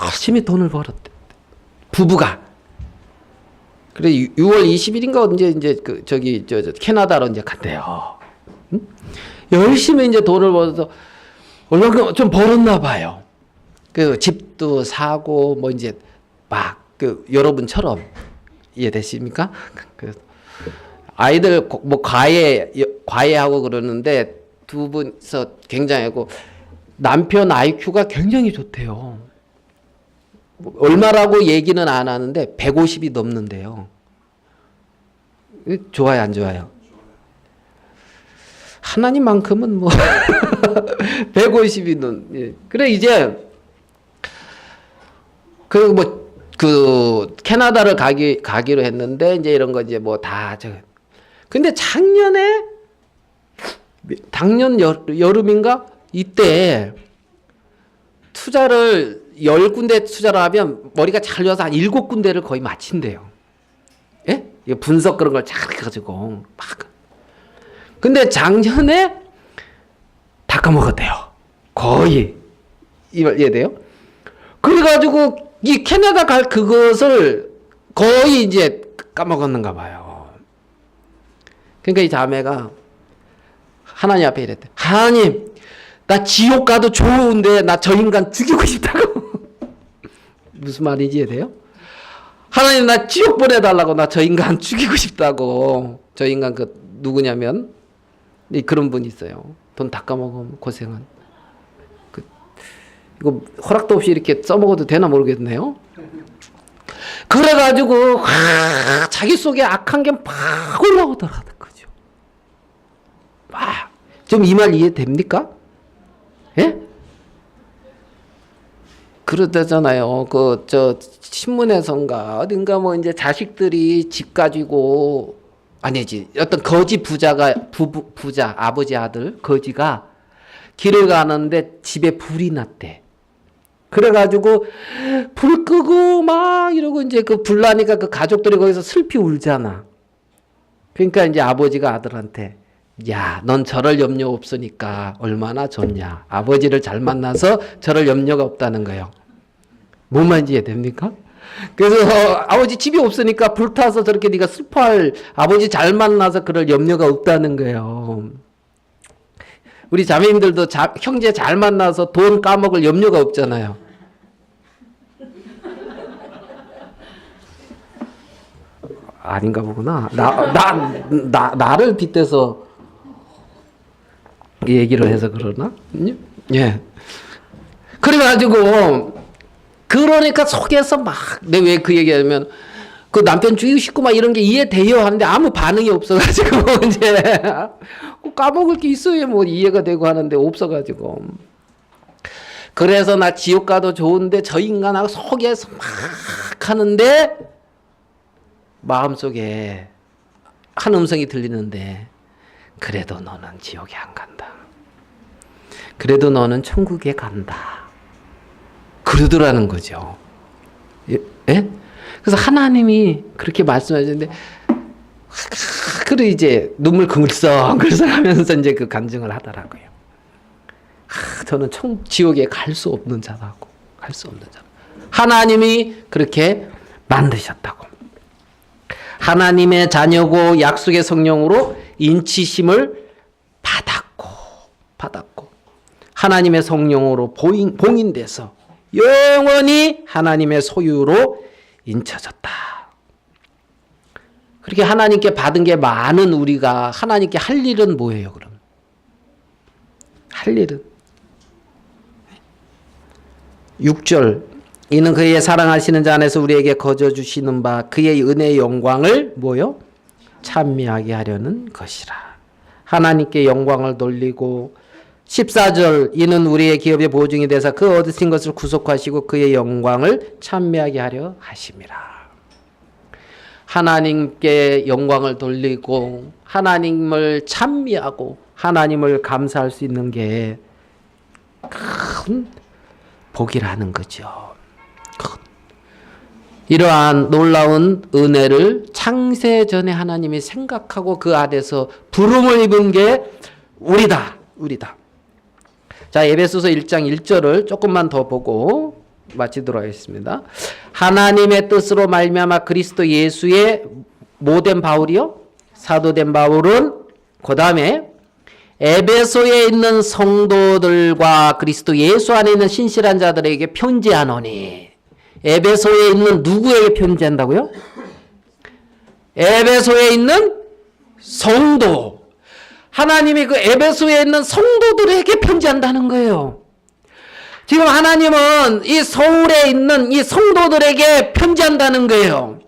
열심히 돈을 벌었대. 부부가. 그래 6월 20일인가 언제 그 저기 저 캐나다로 이제 갔대요. 응? 열심히 이제 돈을 벌어서 얼마나 좀 벌었나 봐요. 그 집도 사고 뭐 이제 막 그 여러분처럼 이해되십니까? 그 아이들 뭐 과외하고 그러는데 두 분서 굉장히 하고 남편 IQ가 굉장히 좋대요. 얼마라고 얘기는 안 하는데 150이 넘는데요. 좋아요, 안 좋아요? 하나님만큼은 뭐 150이 넘. 예. 그래 이제 그 캐나다를 가기로 했는데 이제 이런 거 이제 뭐 다 저. 근데 작년 여름인가 이때 투자를 10군데 투자를 하면 머리가 잘 좋아서 한 7군데를 거의 마친대요. 예? 분석 그런 걸 잘 해가지고 막. 근데 작년에 다 까먹었대요. 거의. 이해돼요? 그래가지고 이 캐나다 갈 그것을 거의 이제 까먹었는가 봐요. 그러니까 이 자매가 하나님 앞에 이랬대. 하나님, 나 지옥 가도 좋은데 나 저 인간 죽이고 싶다고. 무슨 말인지 이해돼요? 하나님 나 지옥 보내달라고. 나 저 인간 죽이고 싶다고. 저 인간 그 누구냐면 그런 분이 있어요. 돈 다 까먹으면 고생한. 이거 허락도 없이 이렇게 써먹어도 되나 모르겠네요. 그래가지고 자기 속에 악한 게 막 올라오더라는 거죠. 좀 이 말 이해됩니까? 예? 그러다잖아요. 저 신문에선가 어딘가 뭐 이제 자식들이 집 가지고 아니지 어떤 거지 부자가 부자 아버지 아들 거지가 길을 가는데 집에 불이 났대. 그래가지고 불 끄고 막 이러고 이제 그 불 나니까 그 가족들이 거기서 슬피 울잖아. 그러니까 이제 아버지가 아들한테 야, 넌 저럴 염려 없으니까 얼마나 좋냐. 아버지를 잘 만나서 저럴 염려가 없다는 거예요. 뭔 말인지 이해됩니까? 그래서 아버지 집이 없으니까 불타서 저렇게 네가 슬퍼할 아버지 잘 만나서 그럴 염려가 없다는 거예요. 우리 자매님들도 형제 잘 만나서 돈 까먹을 염려가 없잖아요. 아닌가 보구나. 나를 빗대서 얘기를 해서 그러나? 예. 그래가지고, 그러니까 속에서 막, 내가 왜 그 얘기하면, 그 남편 죽이고 싶고 막 이런 게 이해돼요 하는데 아무 반응이 없어가지고, 이제, 까먹을 게 있어야 뭐 이해가 되고 하는데 없어가지고. 그래서 나 지옥 가도 좋은데 저 인간하고 속에서 막 하는데, 마음속에 한 음성이 들리는데 그래도 너는 지옥에 안 간다. 그래도 너는 천국에 간다. 그러더라는 거죠. 예? 그래서 하나님이 그렇게 말씀하시는데, 그래 이제 눈물 그물썩 하면서 이제 그 간증을 하더라고요. 저는 지옥에 갈 수 없는 자라고, 갈 수 없는 자. 하나님이 그렇게 만드셨다고. 하나님의 자녀고 약속의 성령으로 인치심을 받았고 하나님의 성령으로 봉인돼서 영원히 하나님의 소유로 인쳐졌다. 그렇게 하나님께 받은 게 많은 우리가 하나님께 할 일은 뭐예요, 그럼? 할 일은 6절 이는 그의 사랑하시는 자 안에서 우리에게 거저 주시는 바 그의 은혜의 영광을 뭐요? 찬미하게 하려는 것이라. 하나님께 영광을 돌리고 14절 이는 우리의 기업의 보증이 되사 그 얻으신 것을 구속하시고 그의 영광을 찬미하게 하려 하심이라. 하나님께 영광을 돌리고 하나님을 찬미하고 하나님을 감사할 수 있는 게 큰 복이라는 거죠. 이러한 놀라운 은혜를 창세전에 하나님이 생각하고 그 안에서 부름을 입은 게 우리다. 자, 에베소서 1장 1절을 조금만 더 보고 마치도록 하겠습니다. 하나님의 뜻으로 말미암아 그리스도 예수의 뭐된 바울이요? 사도된 바울은 그 다음에 에베소에 있는 성도들과 그리스도 예수 안에 있는 신실한 자들에게 편지하노니. 에베소에 있는 누구에게 편지한다고요? 에베소에 있는 성도. 하나님이 그 에베소에 있는 성도들에게 편지한다는 거예요. 지금 하나님은 이 서울에 있는 이 성도들에게 편지한다는 거예요.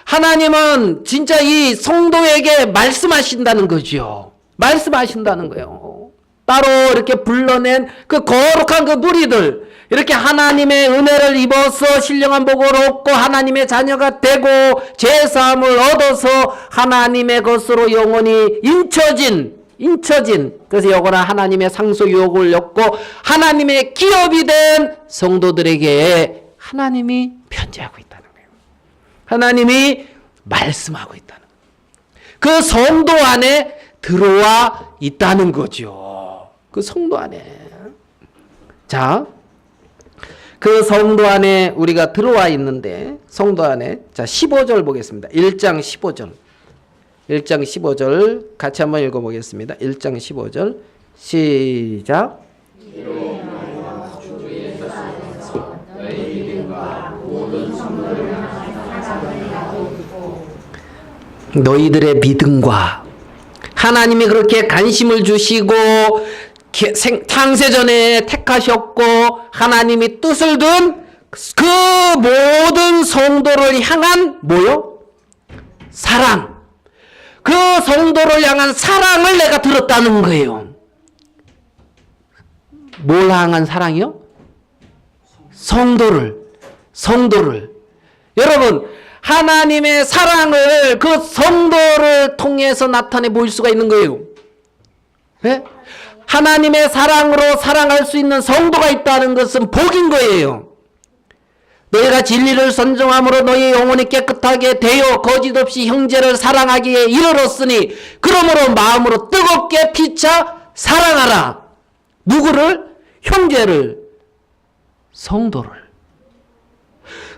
하나님은 진짜 이 성도에게 말씀하신다는 거죠. 말씀하신다는 거예요. 따로 이렇게 불러낸 그 거룩한 그 무리들, 이렇게 하나님의 은혜를 입어서 신령한 복을 얻고 하나님의 자녀가 되고 죄사함을 얻어서 하나님의 것으로 영원히 인쳐진 그래서 영원한 하나님의 상속 유혹을 얻고 하나님의 기업이 된 성도들에게 하나님이 편지하고 있다는 거예요. 하나님이 말씀하고 있다는 거예요. 그 성도 안에 들어와 있다는 거죠. 그 성도 안에. 자, 그 성도 안에 우리가 들어와 있는데, 성도 안에, 자, 15절 보겠습니다. 1장 15절. 1장 15절 같이 한번 읽어보겠습니다. 1장 15절 시작. 너희들의 믿음과 하나님이 그렇게 관심을 주시고 창세전에 택하셨고 하나님이 뜻을 둔 그 모든 성도를 향한 뭐요? 사랑. 그 성도를 향한 사랑을 내가 들었다는 거예요. 뭘 향한 사랑이요? 성도를. 여러분, 하나님의 사랑을 그 성도를 통해서 나타내 보일 수가 있는 거예요. 네? 하나님의 사랑으로 사랑할 수 있는 성도가 있다는 것은 복인 거예요. 너희가 진리를 선정함으로 너희 영혼이 깨끗하게 되어 거짓 없이 형제를 사랑하기에 이르렀으니 그러므로 마음으로 뜨겁게 피차 사랑하라. 누구를? 형제를.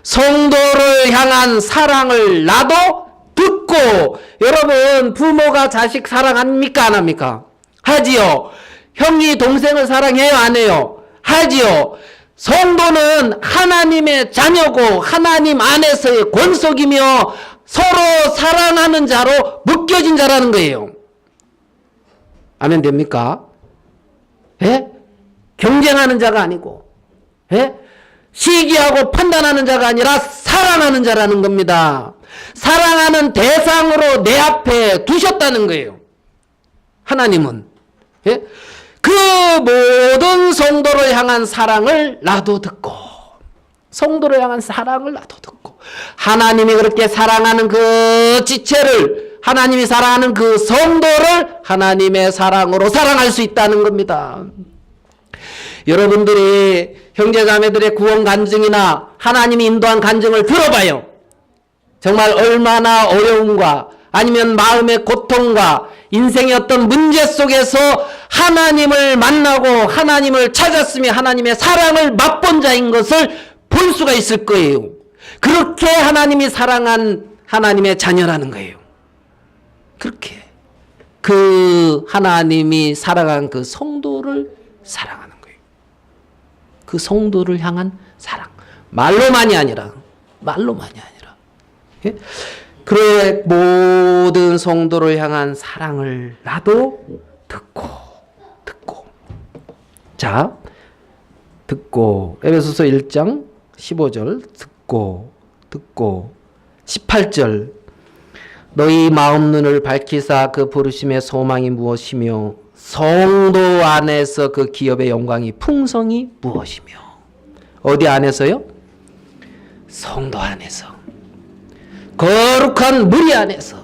성도를 향한 사랑을 나도 듣고. 여러분, 부모가 자식 사랑합니까? 안 합니까? 하지요. 형이 동생을 사랑해요? 안 해요? 하지요. 성도는 하나님의 자녀고 하나님 안에서의 권속이며 서로 사랑하는 자로 묶여진 자라는 거예요. 아멘 됩니까? 예? 경쟁하는 자가 아니고, 예? 시기하고 판단하는 자가 아니라 사랑하는 자라는 겁니다. 사랑하는 대상으로 내 앞에 두셨다는 거예요. 하나님은. 예? 그 모든 성도를 향한 사랑을 나도 듣고, 성도를 향한 사랑을 나도 듣고, 하나님이 그렇게 사랑하는 그 지체를 하나님이 사랑하는 그 성도를 하나님의 사랑으로 사랑할 수 있다는 겁니다. 여러분들이 형제자매들의 구원 간증이나 하나님이 인도한 간증을 들어봐요. 정말 얼마나 어려움과 아니면 마음의 고통과 인생의 어떤 문제 속에서 하나님을 만나고 하나님을 찾았으며 하나님의 사랑을 맛본 자인 것을 볼 수가 있을 거예요. 그렇게 하나님이 사랑한 하나님의 자녀라는 거예요. 그렇게 그 하나님이 사랑한 그 성도를 사랑하는 거예요. 그 성도를 향한 사랑. 말로만이 아니라 예? 그의 모든 성도를 향한 사랑을 나도 듣고 자, 듣고 에베소서 1장 15절 듣고 18절 너희 마음 눈을 밝히사 그 부르심의 소망이 무엇이며 성도 안에서 그 기업의 영광이 풍성이 무엇이며. 어디 안에서요? 성도 안에서, 거룩한 무리 안에서.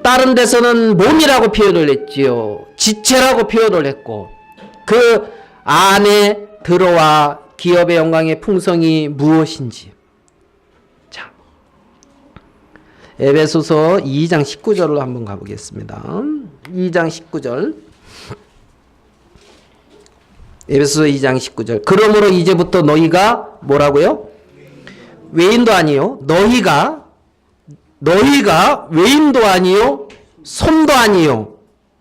다른 데서는 몸이라고 표현을 했지요. 지체라고 표현을 했고, 그 안에 들어와 기업의 영광의 풍성이 무엇인지. 자, 에베소서 2장 19절로 한번 가보겠습니다. 2장 19절. 에베소서 2장 19절. 그러므로 이제부터 너희가 뭐라고요? 외인도 아니요. 너희가 외인도 아니요. 손도 아니요.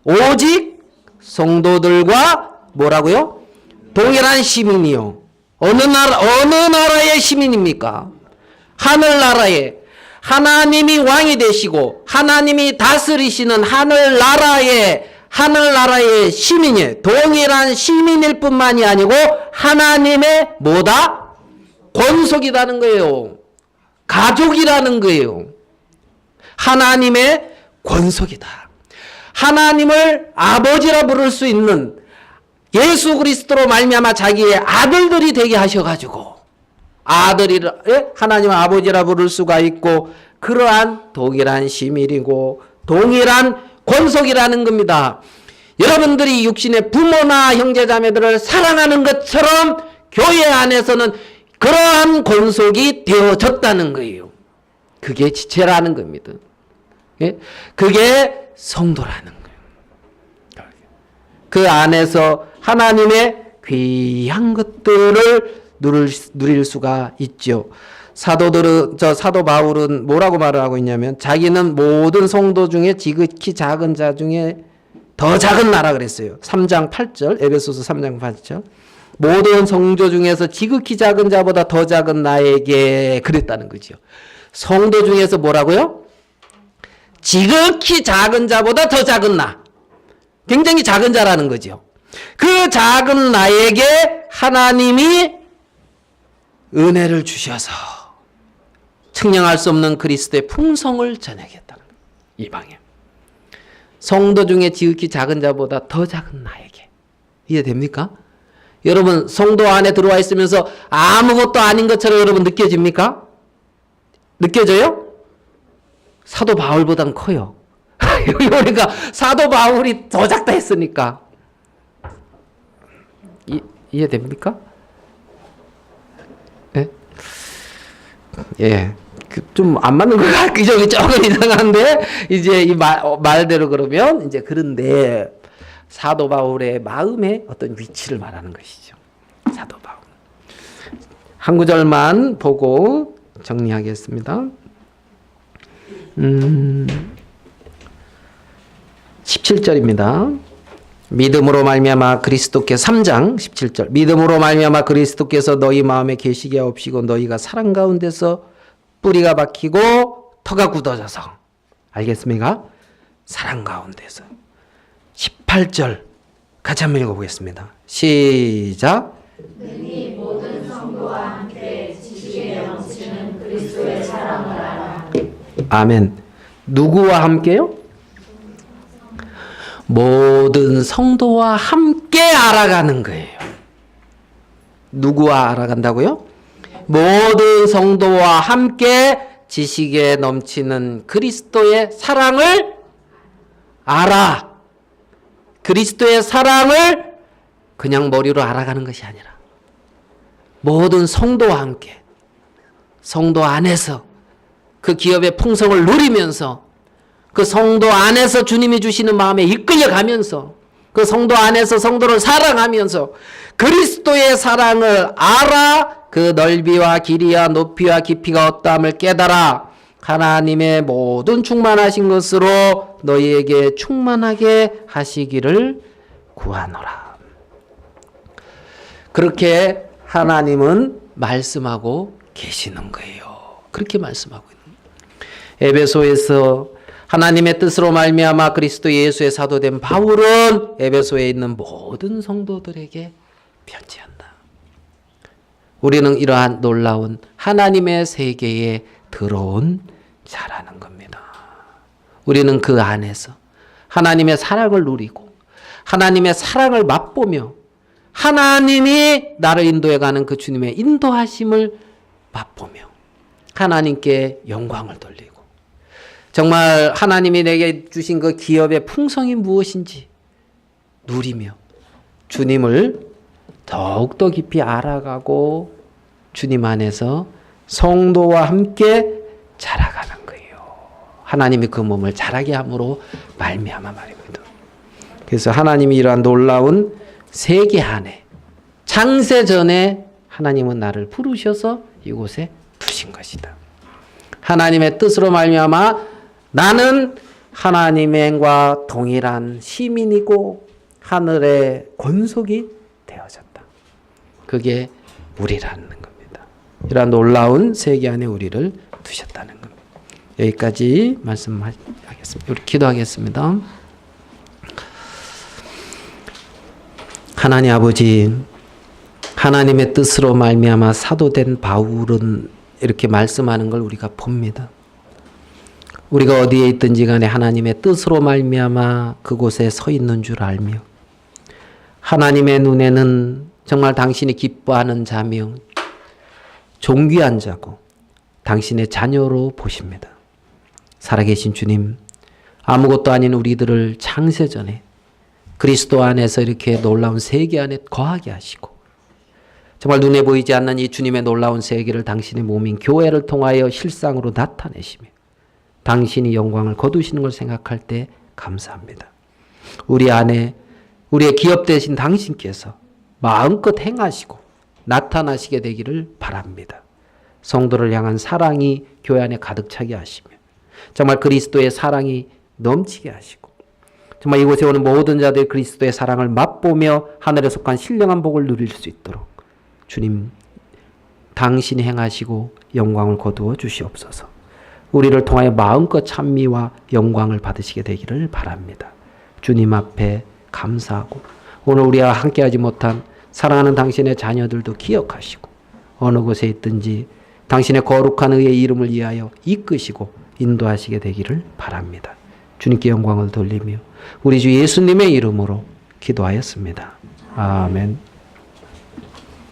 오직 성도들과 뭐라고요? 동일한 시민이요. 어느 나라의 시민입니까? 하늘나라에 하나님이 왕이 되시고 하나님이 다스리시는 하늘나라의 시민이에요. 동일한 시민일 뿐만이 아니고 하나님의 뭐다? 권속이라는 거예요. 가족이라는 거예요. 하나님의 권속이다. 하나님을 아버지라 부를 수 있는 예수 그리스도로 말미암아 자기의 아들들이 되게 하셔가지고 하나님을 아버지라 부를 수가 있고 그러한 동일한 시민이고 동일한 권속이라는 겁니다. 여러분들이 육신의 부모나 형제자매들을 사랑하는 것처럼 교회 안에서는 그러한 권속이 되어졌다는 거예요. 그게 지체라는 겁니다. 그게 성도라는 거예요. 그 안에서 하나님의 귀한 것들을 누릴 수가 있죠. 사도 바울은 뭐라고 말을 하고 있냐면 자기는 모든 성도 중에 지극히 작은 자 중에 더 작은 나라 그랬어요. 3장 8절 에베소서 3장 8절 모든 성도 중에서 지극히 작은 자보다 더 작은 나에게 그랬다는 거죠. 성도 중에서 뭐라고요? 지극히 작은 자보다 더 작은 나. 굉장히 작은 자라는 거죠. 그 작은 나에게 하나님이 은혜를 주셔서 측량할 수 없는 그리스도의 풍성을 전하겠다는 거예요. 이방에. 성도 중에 지극히 작은 자보다 더 작은 나에게. 이해됩니까? 여러분 성도 안에 들어와 있으면서 아무것도 아닌 것처럼 여러분 느껴집니까? 느껴져요? 사도 바울보단 커요. 그러니까 사도 바울이 더 작다 했으니까. 이해됩니까? 예? 예. 좀 안 맞는 것 같기도 조금 이상한데, 이제 이 말대로 그러면, 이제 그런데, 사도 바울의 마음의 어떤 위치를 말하는 것이죠. 사도 바울. 한 구절만 보고 정리하겠습니다. 17절입니다. 믿음으로 말미암아 그리스도께서 3장 17절 믿음으로 말미암아 그리스도께서 너희 마음에 계시게 하옵시고 너희가 사랑 가운데서 뿌리가 박히고 터가 굳어져서 알겠습니까? 사랑 가운데서 18절 같이 한번 읽어보겠습니다. 시작. 능히 모든 성도와 함께 지식에 넘치는 그리스도의 사랑을 알아. 아멘. 누구와 함께요? 모든 성도와 함께 알아가는 거예요. 누구와 알아간다고요? 모든 성도와 함께 지식에 넘치는 그리스도의 사랑을 알아. 그리스도의 사랑을 그냥 머리로 알아가는 것이 아니라 모든 성도와 함께 성도 안에서 그 기업의 풍성을 누리면서 그 성도 안에서 주님이 주시는 마음에 이끌려가면서 그 성도 안에서 성도를 사랑하면서 그리스도의 사랑을 알아 그 넓이와 길이와 높이와 깊이가 어떠함을 깨달아 하나님의 모든 충만하신 것으로 너희에게 충만하게 하시기를 구하노라. 그렇게 하나님은 말씀하고 계시는 거예요. 그렇게 말씀하고 있는 거예요. 에베소에서 하나님의 뜻으로 말미암아 그리스도 예수의 사도된 바울은 에베소에 있는 모든 성도들에게 편지한다. 우리는 이러한 놀라운 하나님의 세계에 들어온 자라는 겁니다. 우리는 그 안에서 하나님의 사랑을 누리고 하나님의 사랑을 맛보며 하나님이 나를 인도해가는 그 주님의 인도하심을 맛보며 하나님께 영광을 돌리고 정말 하나님이 내게 주신 그 기업의 풍성이 무엇인지 누리며 주님을 더욱더 깊이 알아가고 주님 안에서 성도와 함께 자라가는 거예요. 하나님이 그 몸을 자라게 함으로 말미암아 말이거든. 그래서 하나님이 이러한 놀라운 세계 안에 창세 전에 하나님은 나를 부르셔서 이곳에 두신 것이다. 하나님의 뜻으로 말미암아 나는 하나님과 동일한 시민이고 하늘의 권속이 되어졌다. 그게 우리라는 겁니다. 이러한 놀라운 세계 안에 우리를 두셨다는 겁니다. 여기까지 말씀하겠습니다. 우리 기도하겠습니다. 하나님 아버지, 하나님의 뜻으로 말미암아 사도된 바울은 이렇게 말씀하는 걸 우리가 봅니다. 우리가 어디에 있든지 간에 하나님의 뜻으로 말미암아 그곳에 서 있는 줄 알며 하나님의 눈에는 정말 당신이 기뻐하는 자며 존귀한 자고 당신의 자녀로 보십니다. 살아계신 주님, 아무것도 아닌 우리들을 창세전에 그리스도 안에서 이렇게 놀라운 세계 안에 거하게 하시고 정말 눈에 보이지 않는 이 주님의 놀라운 세계를 당신의 몸인 교회를 통하여 실상으로 나타내시며 당신이 영광을 거두시는 걸 생각할 때 감사합니다. 우리 안에 우리의 기업 되신 당신께서 마음껏 행하시고 나타나시게 되기를 바랍니다. 성도를 향한 사랑이 교회 안에 가득 차게 하시며 정말 그리스도의 사랑이 넘치게 하시고 정말 이곳에 오는 모든 자들이 그리스도의 사랑을 맛보며 하늘에 속한 신령한 복을 누릴 수 있도록 주님 당신이 행하시고 영광을 거두어 주시옵소서. 우리를 통하여 마음껏 찬미와 영광을 받으시게 되기를 바랍니다. 주님 앞에 감사하고 오늘 우리와 함께하지 못한 사랑하는 당신의 자녀들도 기억하시고 어느 곳에 있든지 당신의 거룩한 의의 이름을 위하여 이끄시고 인도하시게 되기를 바랍니다. 주님께 영광을 돌리며 우리 주 예수님의 이름으로 기도하였습니다. 아멘.